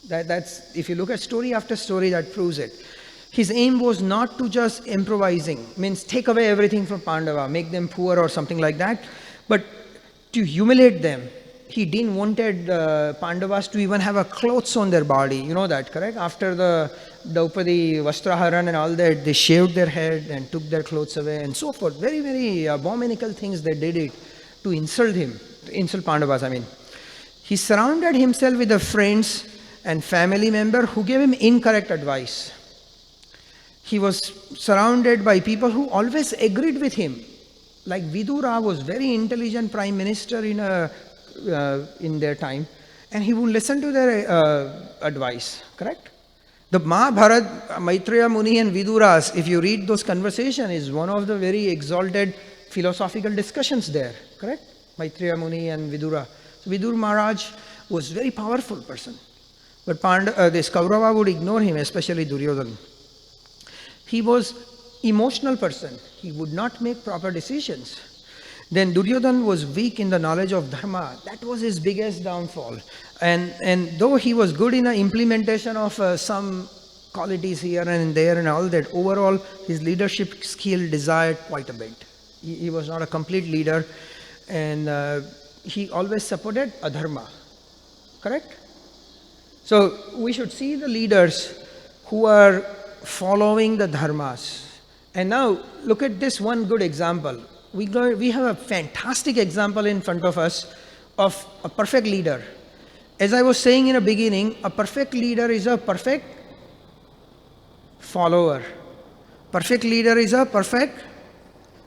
That's, if you look at story after story, that proves it. His aim was not to just improvising, means take away everything from Pandava, make them poor or something like that, but to humiliate them. He didn't wanted Pandavas to even have a clothes on their body. You know that, correct? After the Draupadi, Vastraharan and all that, they shaved their head and took their clothes away and so forth. Very, very abominable things they did it to insult him, to insult Pandavas, I mean. He surrounded himself with the friends and family members who gave him incorrect advice. He was surrounded by people who always agreed with him. Like Vidura was very intelligent prime minister in their time, and he would listen to their advice, correct? The Mahabharata, Maitreya Muni and Viduras, if you read those conversations, is one of the very exalted philosophical discussions there, correct? Maitreya Muni and Vidura. So Vidur Maharaj was a very powerful person. But this Kaurava would ignore him, especially Duryodhana. He was emotional person. He would not make proper decisions. Then Duryodhana was weak in the knowledge of dharma. That was his biggest downfall. And though he was good in the implementation of some qualities here and there and all that. Overall, his leadership skill desired quite a bit. He was not a complete leader, and he always supported adharma. Correct? So we should see the leaders who are following the dharmas. And now look at this one good example. We have a fantastic example in front of us of a perfect leader. As I was saying in the beginning, a perfect leader is a perfect follower. Perfect leader is a perfect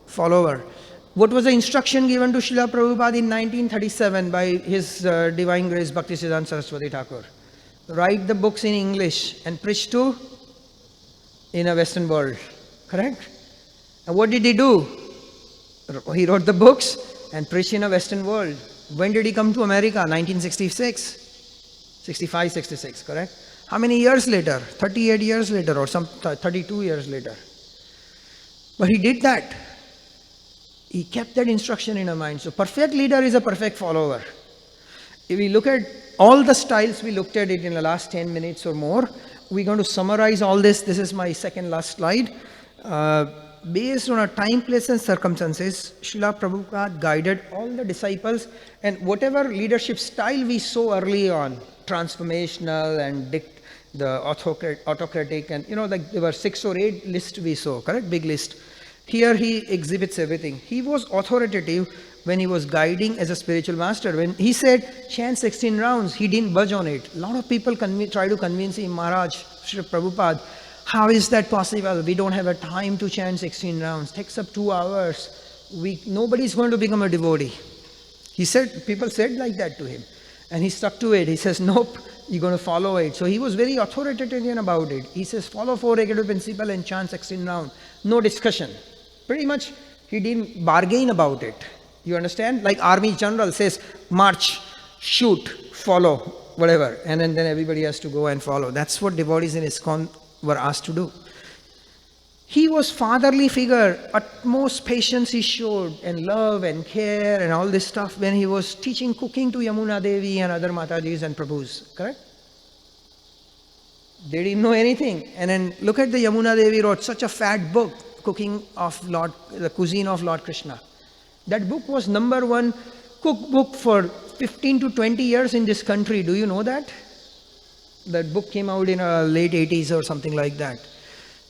follower. What was the instruction given to Srila Prabhupada in 1937 by His Divine Grace Bhaktisiddhanta Saraswati Thakur? Write the books in English and preach to in a Western world. Correct? And what did he do? He wrote the books and preached in a Western world. When did he come to America? 1966. 65, 66, correct? How many years later? 38 years later or 32 years later. But he did that. He kept that instruction in our mind. So perfect leader is a perfect follower. If we look at all the styles, we looked at it in the last 10 minutes or more. We're going to summarize all this. This is my second last slide. Based on our time, place and circumstances, Srila Prabhupada guided all the disciples, and whatever leadership style we saw early on, transformational and the autocratic, and like there were 6 or 8 lists we saw, correct? Big list. Here he exhibits everything. He was authoritative when he was guiding as a spiritual master. When he said, chant 16 rounds, he didn't budge on it. A lot of people try to convince him, Maharaj, Srila Prabhupada, how is that possible? We don't have a time to chant 16 rounds. It takes up 2 hours. Nobody's going to become a devotee. People said like that to him. And he stuck to it. He says, nope, you're going to follow it. So he was very authoritarian about it. He says, follow 4-regulative principle and chant 16 rounds. No discussion. Pretty much, he didn't bargain about it. You understand? Like army general says, march, shoot, follow, whatever. And then everybody has to go and follow. That's what devotees in ISKCON were asked to do. He was fatherly figure, utmost patience he showed, and love and care and all this stuff when he was teaching cooking to Yamuna Devi and other Matajis and Prabhus, correct? They didn't know anything. And then look at the Yamuna Devi wrote such a fat book, Cooking of the Cuisine of Lord Krishna. That book was #1 cookbook for 15 to 20 years in this country. Do you know that? That book came out in the late 80s or something like that.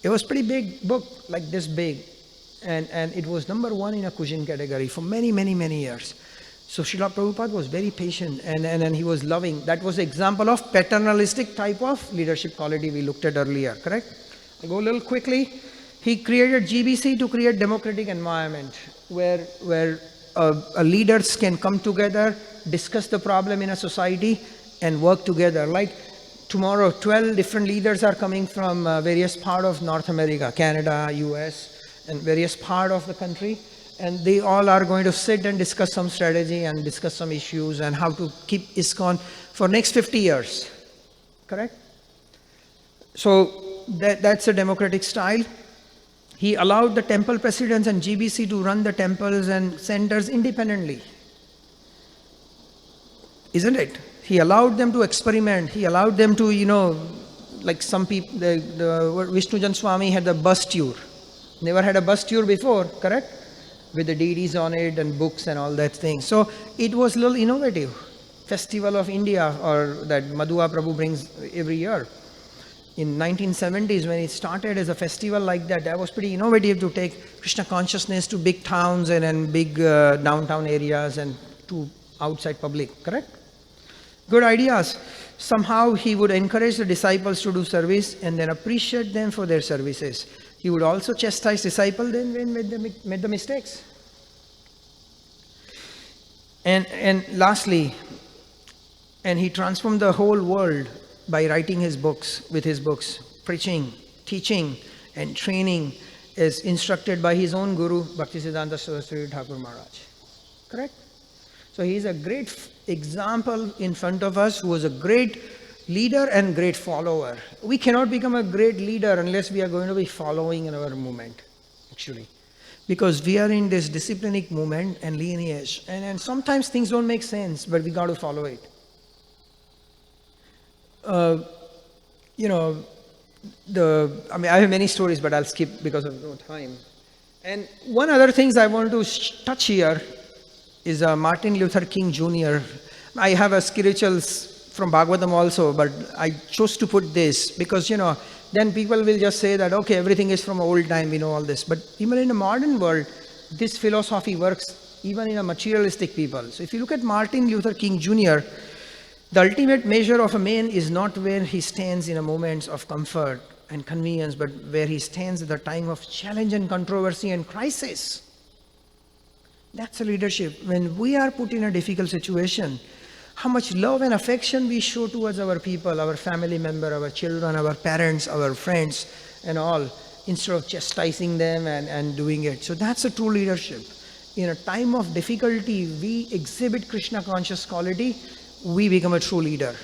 It was pretty big book, like this big. And it was #1 in a cuisine category for many, many, many years. So Srila Prabhupada was very patient and he was loving. That was an example of paternalistic type of leadership quality we looked at earlier, correct? I'll go a little quickly. He created GBC to create democratic environment where leaders can come together, discuss the problem in a society and work together. Like tomorrow, 12 different leaders are coming from various parts of North America, Canada, US, and various parts of the country. And they all are going to sit and discuss some strategy and discuss some issues and how to keep ISKCON for next 50 years. Correct? So that's a democratic style. He allowed the temple presidents and GBC to run the temples and centers independently. Isn't it? He allowed them to experiment. He allowed them to, like some people, the Vishnujan Swami had the bus tour. Never had a bus tour before, correct? With the deities on it and books and all that thing. So it was a little innovative. Festival of India, or that Madhua Prabhu brings every year. In 1970s, when it started as a festival like that was pretty innovative to take Krishna consciousness to big towns and big downtown areas and to outside public, correct? Good ideas. Somehow he would encourage the disciples to do service and then appreciate them for their services. He would also chastise disciples then when made the mistakes. And lastly, and he transformed the whole world by writing his books, with his books, preaching, teaching, and training as instructed by his own guru, Bhaktisiddhanta Saraswati Thakur Maharaj. Correct? So he is a great example in front of us who was a great leader and great follower. We cannot become a great leader unless we are going to be following in our movement, actually. Because we are in this disciplinic movement and lineage. And sometimes things don't make sense, but we got to follow it. I mean, I have many stories, but I'll skip because of no time. And one other things I want to touch here is Martin Luther King Jr. I have a spirituals from Bhagavatam also, but I chose to put this because, then people will just say that, okay, everything is from old time, we know all this. But even in the modern world, this philosophy works even in a materialistic people. So if you look at Martin Luther King Jr., the ultimate measure of a man is not where he stands in a moments of comfort and convenience, but where he stands at the time of challenge and controversy and crisis. That's a leadership. When we are put in a difficult situation, how much love and affection we show towards our people, our family member, our children, our parents, our friends, and all, instead of chastising them and doing it. So that's a true leadership. In a time of difficulty, we exhibit Krishna conscious quality, we become a true leader.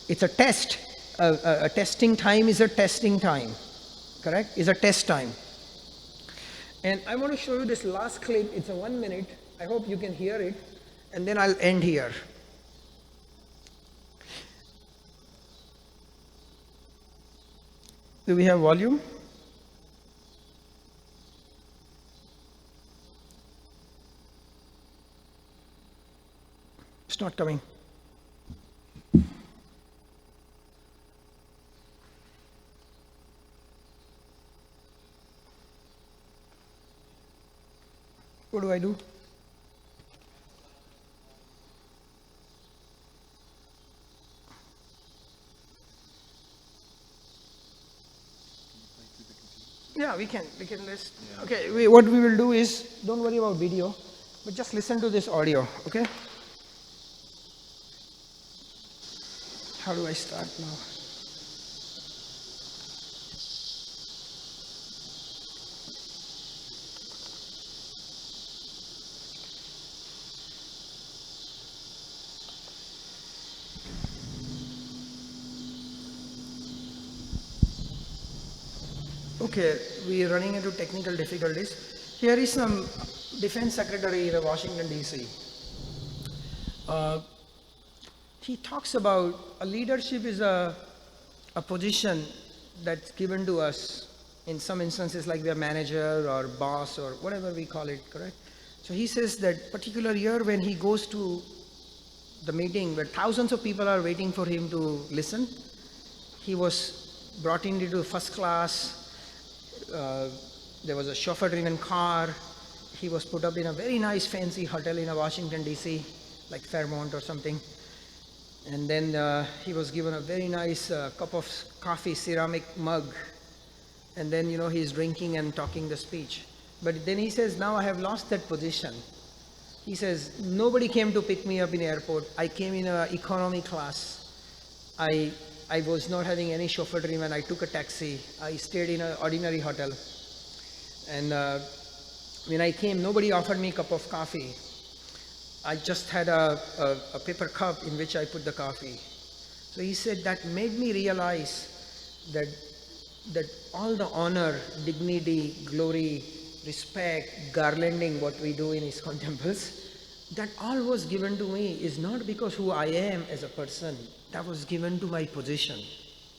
It's a test. A testing time is a testing time. Correct? It's a test time. And I want to show you this last clip. It's a 1 minute. I hope you can hear it. And then I'll end here. Do we have volume? It's not coming. What do I do? Yeah, we can list. Yeah. Okay, what we will do is, don't worry about video, but just listen to this audio, okay? How do I start now? Okay, we are running into technical difficulties. Here is some Defense Secretary in Washington, D.C. He talks about a leadership is a position that's given to us in some instances, like we are manager or boss or whatever we call it, correct? So he says that particular year when he goes to the meeting where thousands of people are waiting for him to listen, he was brought into first class. There was a chauffeur-driven car. He was put up in a very nice fancy hotel in Washington, D.C., like Fairmont or something. And then he was given a very nice cup of coffee, ceramic mug. And then, he's drinking and talking the speech. But then he says, now I have lost that position. He says, nobody came to pick me up in the airport. I came in economy class. I was not having any chauffeur driven. I took a taxi. I stayed in an ordinary hotel. And when I came, nobody offered me a cup of coffee. I just had a paper cup in which I put the coffee. So he said that made me realize that all the honor, dignity, glory, respect, garlanding, what we do in ISKCON temples, that all was given to me is not because who I am as a person. That was given to my position,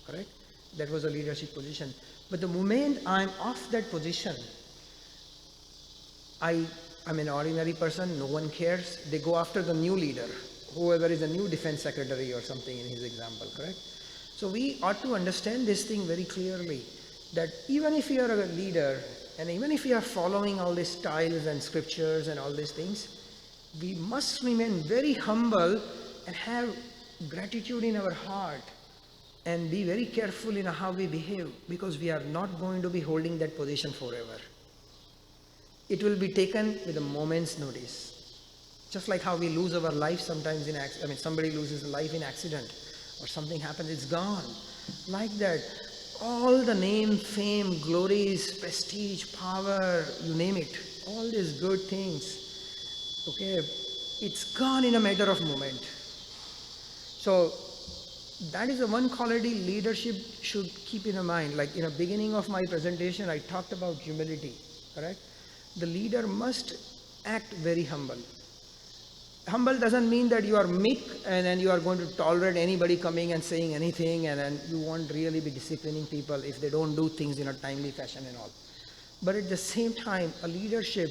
correct? That was a leadership position. But the moment I'm off that position, I'm an ordinary person, no one cares. They go after the new leader, whoever is a new defense secretary or something in his example, correct? So we ought to understand this thing very clearly, that even if you are a leader, and even if you are following all these styles and scriptures and all these things, we must remain very humble and have gratitude in our heart and be very careful in how we behave, because we are not going to be holding that position forever. It will be taken with a moment's notice. Just like how we lose our life sometimes somebody loses a life in accident or something happens, it's gone. Like that, all the name, fame, glories, prestige, power, you name it, all these good things, okay, it's gone in a matter of moment. So that is the one quality leadership should keep in mind. Like in the beginning of my presentation, I talked about humility, correct? The leader must act very humble. Humble doesn't mean that you are meek and then you are going to tolerate anybody coming and saying anything, and then you won't really be disciplining people if they don't do things in a timely fashion and all. But at the same time, a leadership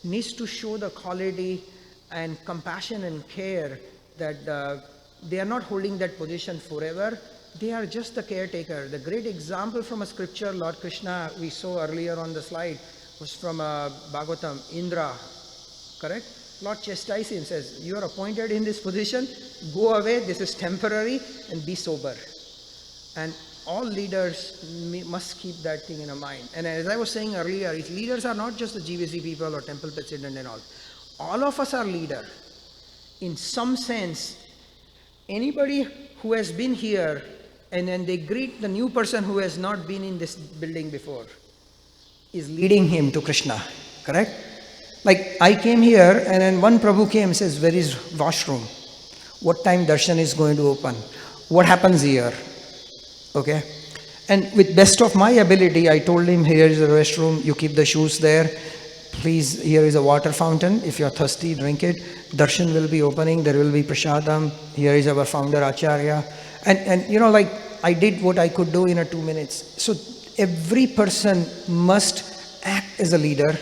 needs to show the quality and compassion and care that they are not holding that position forever. They are just the caretaker. The great example from a scripture, Lord Krishna, we saw earlier on the slide, was from Bhagavatam, Indra, correct? Lord chastises him, says, you are appointed in this position, go away, this is temporary, and be sober. And all leaders must keep that thing in mind. And as I was saying earlier, leaders are not just the GVC people or temple president and all. All of us are leader. In some sense, anybody who has been here and then they greet the new person who has not been in this building before is leading him to Krishna, correct? Like I came here and then one Prabhu came and says, where is washroom? What time darshan is going to open? What happens here? Okay. And with best of my ability, I told him, here is the restroom, you keep the shoes there. Please, here is a water fountain. If you are thirsty, drink it. Darshan will be opening, there will be prasadam. Here is our founder Acharya. And you know, like I did what I could do in 2 minutes. So every person must act as a leader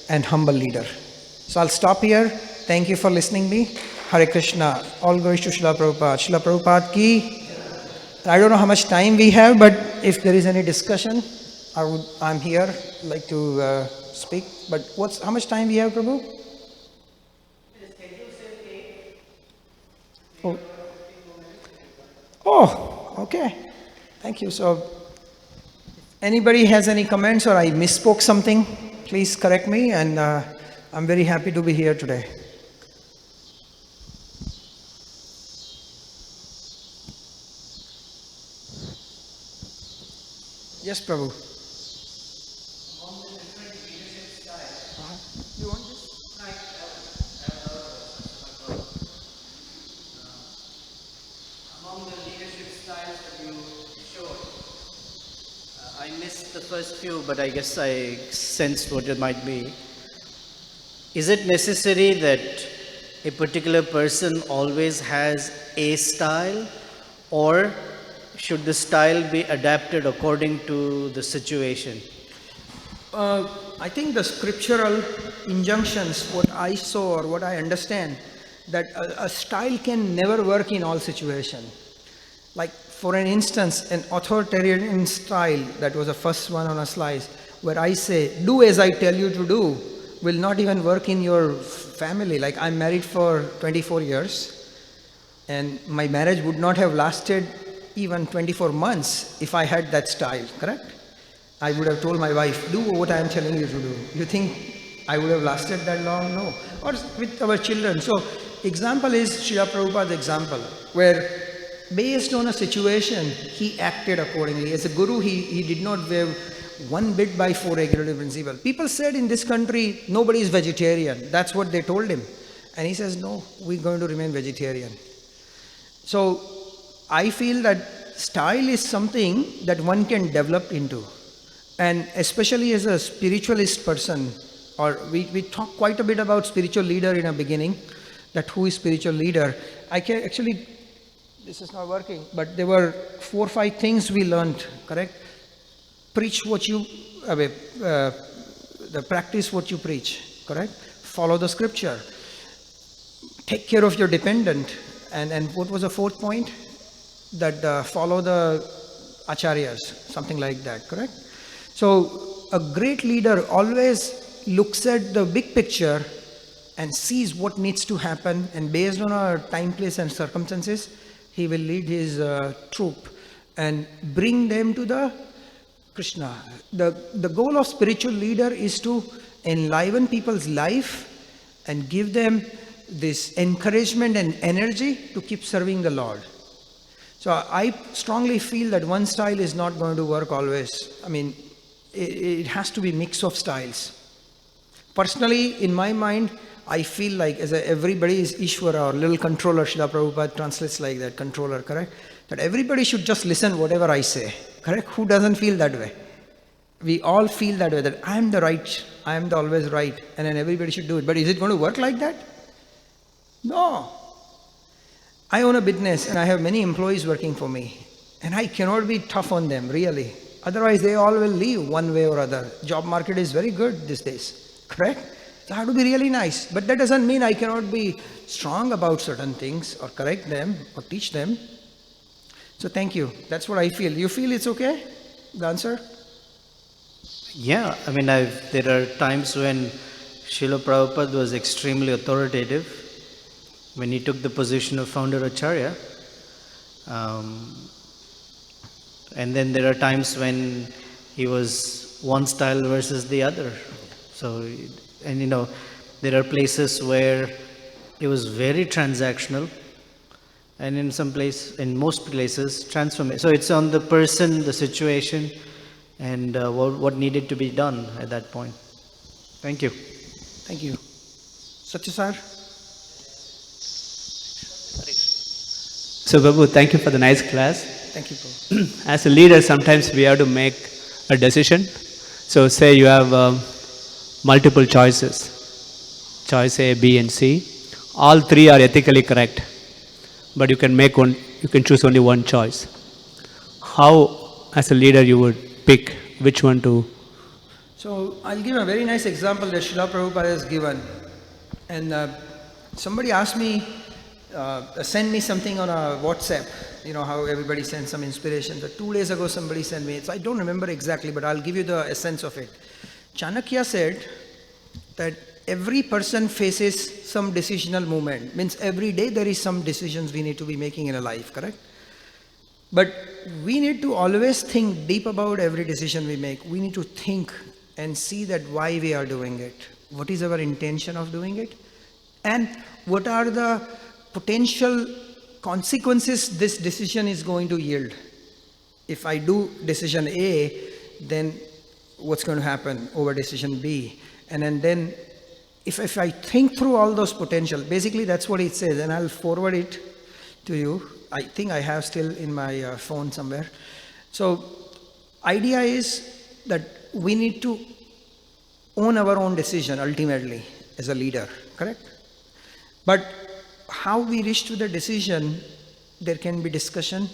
and humble leader. So I'll stop here. Thank you for listening me. Hare Krishna. All glories to Srila Prabhupada. Srila Prabhupada ki. I don't know how much time we have, but if there is any discussion, I'm here, like to speak. But how much time we have, Prabhu? Oh, okay. Thank you. So, anybody has any comments or I misspoke something, please correct me, and I'm very happy to be here today. Yes, Prabhu. Among the different leadership styles, you want this? Among the leadership styles that you showed, I missed the first few, but I guess I sensed what it might be. Is it necessary that a particular person always has a style, or should the style be adapted according to the situation? I think the scriptural injunctions, what I saw or what I understand, that a style can never work in all situations. Like for an instance, an authoritarian style, that was the first one on a slide, where I say, do as I tell you to do, will not even work in your family. Like I'm married for 24 years and my marriage would not have lasted even 24 months if I had that style, correct? I would have told my wife, do what I am telling you to do. You think I would have lasted that long? No. Or with our children. So example is Srila Prabhupada's example, where based on a situation, he acted accordingly. As a guru, he did not wave one bit by 4 regulative principle. People said in this country, nobody is vegetarian. That's what they told him. And he says, no, we're going to remain vegetarian. So I feel that style is something that one can develop into. And especially as a spiritualist person, or we talk quite a bit about spiritual leader in a beginning, that who is spiritual leader. I can actually, this is not working, but there were 4 or 5 things we learned, correct? Preach what you, practice what you preach, correct? Follow the scripture. Take care of your dependent. And what was the 4th point? That follow the acarayas, something like that, correct? So a great leader always looks at the big picture and sees what needs to happen, and based on our time, place and circumstances, he will lead his troop and bring them to the Krishna. The goal of spiritual leader is to enliven people's life and give them this encouragement and energy to keep serving the Lord. So I strongly feel that one style is not going to work always. I mean, it has to be mix of styles. Personally, in my mind, I feel like everybody is Ishvara or little controller. Srila Prabhupada translates like that, controller, correct? That everybody should just listen whatever I say, correct? Who doesn't feel that way? We all feel that way, that I am the right, I am the always right, and then everybody should do it. But is it going to work like that? No. I own a business and I have many employees working for me. And I cannot be tough on them, really. Otherwise, they all will leave one way or other. Job market is very good these days, correct? So I have to be really nice. But that doesn't mean I cannot be strong about certain things or correct them or teach them. So thank you. That's what I feel. You feel it's okay? The answer? Yeah, I mean, there are times when Srila Prabhupada was extremely authoritative when he took the position of founder Acharya. And then there are times when he was one style versus the other. So, and there are places where it was very transactional, and in most places, transformational. So it's on the person, the situation, and what needed to be done at that point. Thank you. Thank you. Satya sir? So Babu, thank you for the nice class. Thank you, Prabhu. As a leader, sometimes we have to make a decision. So say you have multiple choices, choice A, B and C. All three are ethically correct, but you can choose only one choice. How, as a leader, you would pick which one to? So I'll give a very nice example that Srila Prabhupada has given. And somebody asked me, send me something on a WhatsApp, how everybody sends some inspiration. So 2 days ago somebody sent me, so I don't remember exactly, but I'll give you the essence of it. Chanakya said that every person faces some decisional movement. Means every day there is some decisions we need to be making in a life, correct? But we need to always think deep about every decision we make. We need to think and see that why we are doing it. What is our intention of doing it? And what are the potential consequences this decision is going to yield? If I do decision A, then what's going to happen over decision B? And then if I think through all those potential, basically that's what it says, and I'll forward it to you. I think I have still in my phone somewhere. So idea is that we need to own our own decision ultimately as a leader, correct? But how we reach to the decision, there can be discussion.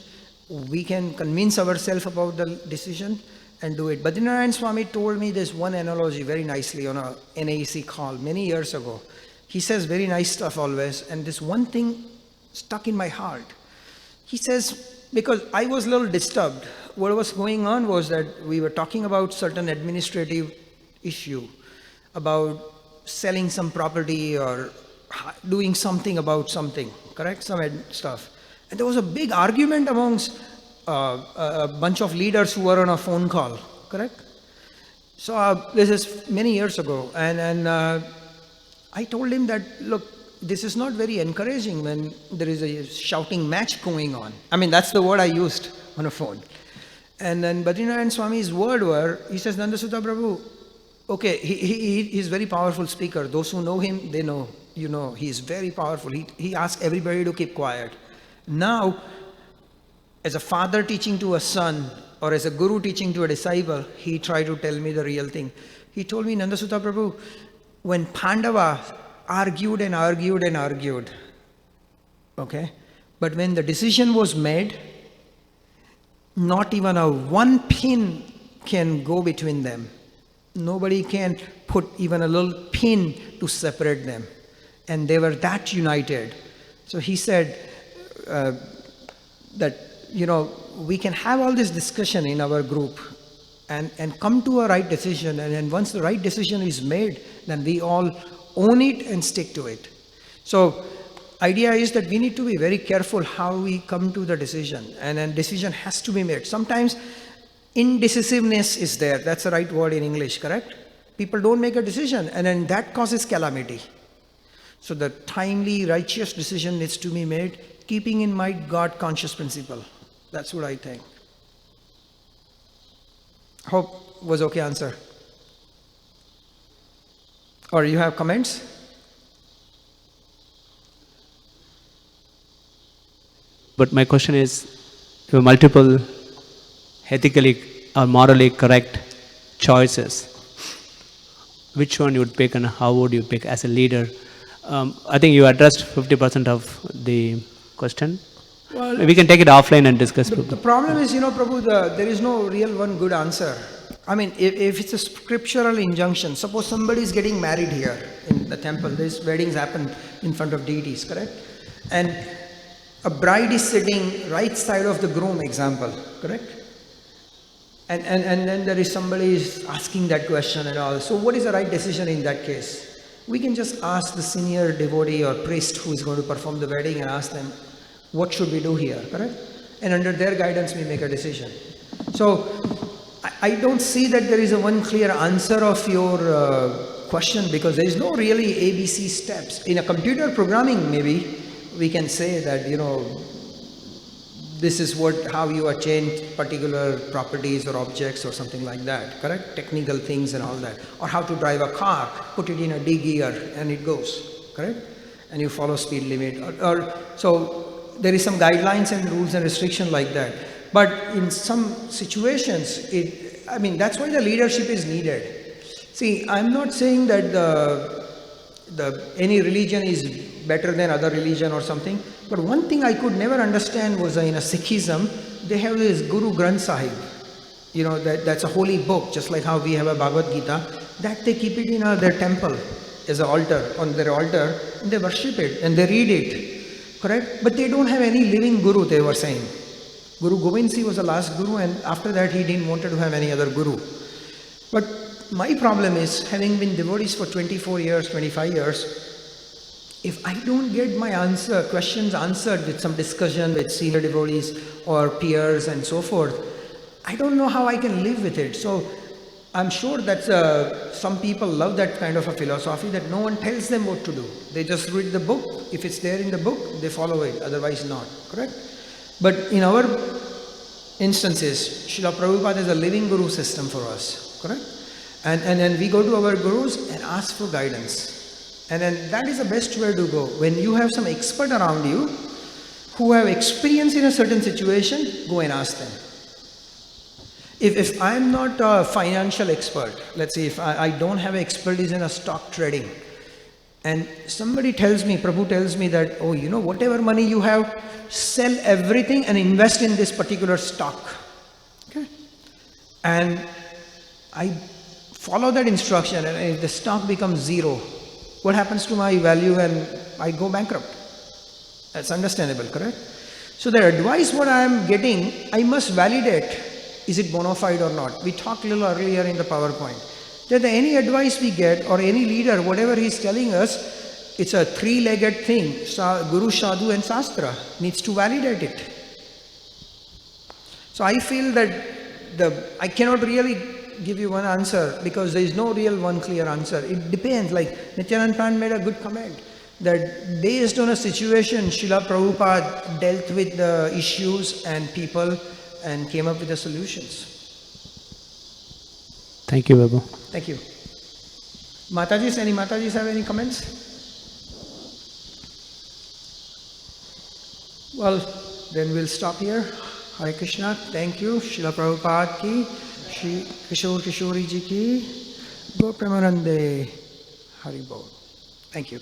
We can convince ourselves about the decision and do it. Badrinaran Swami told me this one analogy very nicely on a NAEC call many years ago. He says very nice stuff always, and this one thing stuck in my heart. He says, because I was a little disturbed. What was going on was that we were talking about certain administrative issue, about selling some property or doing something about something, correct? Some stuff. And there was a big argument amongst a bunch of leaders who were on a phone call, correct? So this is many years ago. And I told him that, look, this is not very encouraging when there is a shouting match going on. I mean, that's the word I used on a phone. And then Badrinaran Swami's word were, he says, Nandasuta Prabhu, okay, he's very powerful speaker. Those who know him, they know, he's very powerful. He asks everybody to keep quiet. Now, as a father teaching to a son, or as a guru teaching to a disciple, he tried to tell me the real thing. He told me, Nandasuta Prabhu, when Pandava argued and argued and argued, okay, but when the decision was made, not even a one pin can go between them. Nobody can put even a little pin to separate them. And they were that united. So he said that, we can have all this discussion in our group and come to a right decision. And then once the right decision is made, then we all own it and stick to it. So idea is that we need to be very careful how we come to the decision. And then decision has to be made. Sometimes indecisiveness is there. That's the right word in English, correct? People don't make a decision, and then that causes calamity. So the timely, righteous decision needs to be made, keeping in mind God conscious principle. That's what I think. Hope was okay answer. Or you have comments? But my question is, you have multiple ethically or morally correct choices. Which one you would pick and how would you pick as a leader? I think you addressed 50% of the question. Well, We can take it offline and discuss. the problem is, Prabhu, there is no real one good answer. I mean, if it's a scriptural injunction, suppose somebody is getting married here in the temple, these weddings happen in front of deities, correct? And a bride is sitting right side of the groom, example, correct? And then there is somebody is asking that question and all. So what is the right decision in that case? We can just ask the senior devotee or priest who is going to perform the wedding and ask them, what should we do here, correct? And under their guidance, we make a decision. So I don't see that there is a one clear answer of your question, because there is no really ABC steps. In a computer programming, maybe we can say that, this is how you are change particular properties or objects or something like that, correct? Technical things and all that. Or how to drive a car, put it in a D gear and it goes, correct? And you follow speed limit. So there is some guidelines and rules and restriction like that. But in some situations, that's why the leadership is needed. See, I'm not saying that any religion is better than other religion or something, but one thing I could never understand was in a Sikhism, they have this Guru Granth Sahib, that's a holy book, just like how we have a Bhagavad Gita, that they keep it in their temple as an altar, on their altar, and they worship it and they read it, correct? But they don't have any living Guru, they were saying. Guru Gobind Singh was the last Guru, and after that he didn't want to have any other Guru. But my problem is, having been devotees for 24 years, 25 years, if I don't get my questions answered with some discussion with senior devotees or peers and so forth, I don't know how I can live with it. So I'm sure that some people love that kind of a philosophy, that no one tells them what to do. They just read the book. If it's there in the book, they follow it, otherwise not, correct? But in our instances, Srila Prabhupada is a living guru system for us, correct? And we go to our gurus and ask for guidance. And then that is the best way to go. When you have some expert around you who have experience in a certain situation, go and ask them. If I'm not a financial expert, let's say if I don't have expertise in a stock trading, and somebody tells me, Prabhu tells me that, whatever money you have, sell everything and invest in this particular stock. Okay? And I follow that instruction, and if the stock becomes zero, what happens to my value and I go bankrupt? That's understandable, correct? So the advice what I am getting, I must validate, is it bona fide or not? We talked a little earlier in the PowerPoint, that any advice we get or any leader, whatever he's telling us, it's a three-legged thing. Guru, Sadhu and Shastra needs to validate it. So I feel that I cannot really give you one answer, because there is no real one clear answer. It depends. Like Nityanand Pant made a good comment that based on a situation, Srila Prabhupada dealt with the issues and people and came up with the solutions. Thank you, Babu. Thank you. Matajis, any Matajis have any comments? Well, then we'll stop here. Hare Krishna. Thank you. Srila Prabhupada ki, Shri Kishore Kishori ji ki, Go Premanande. Hari Bol. Thank you.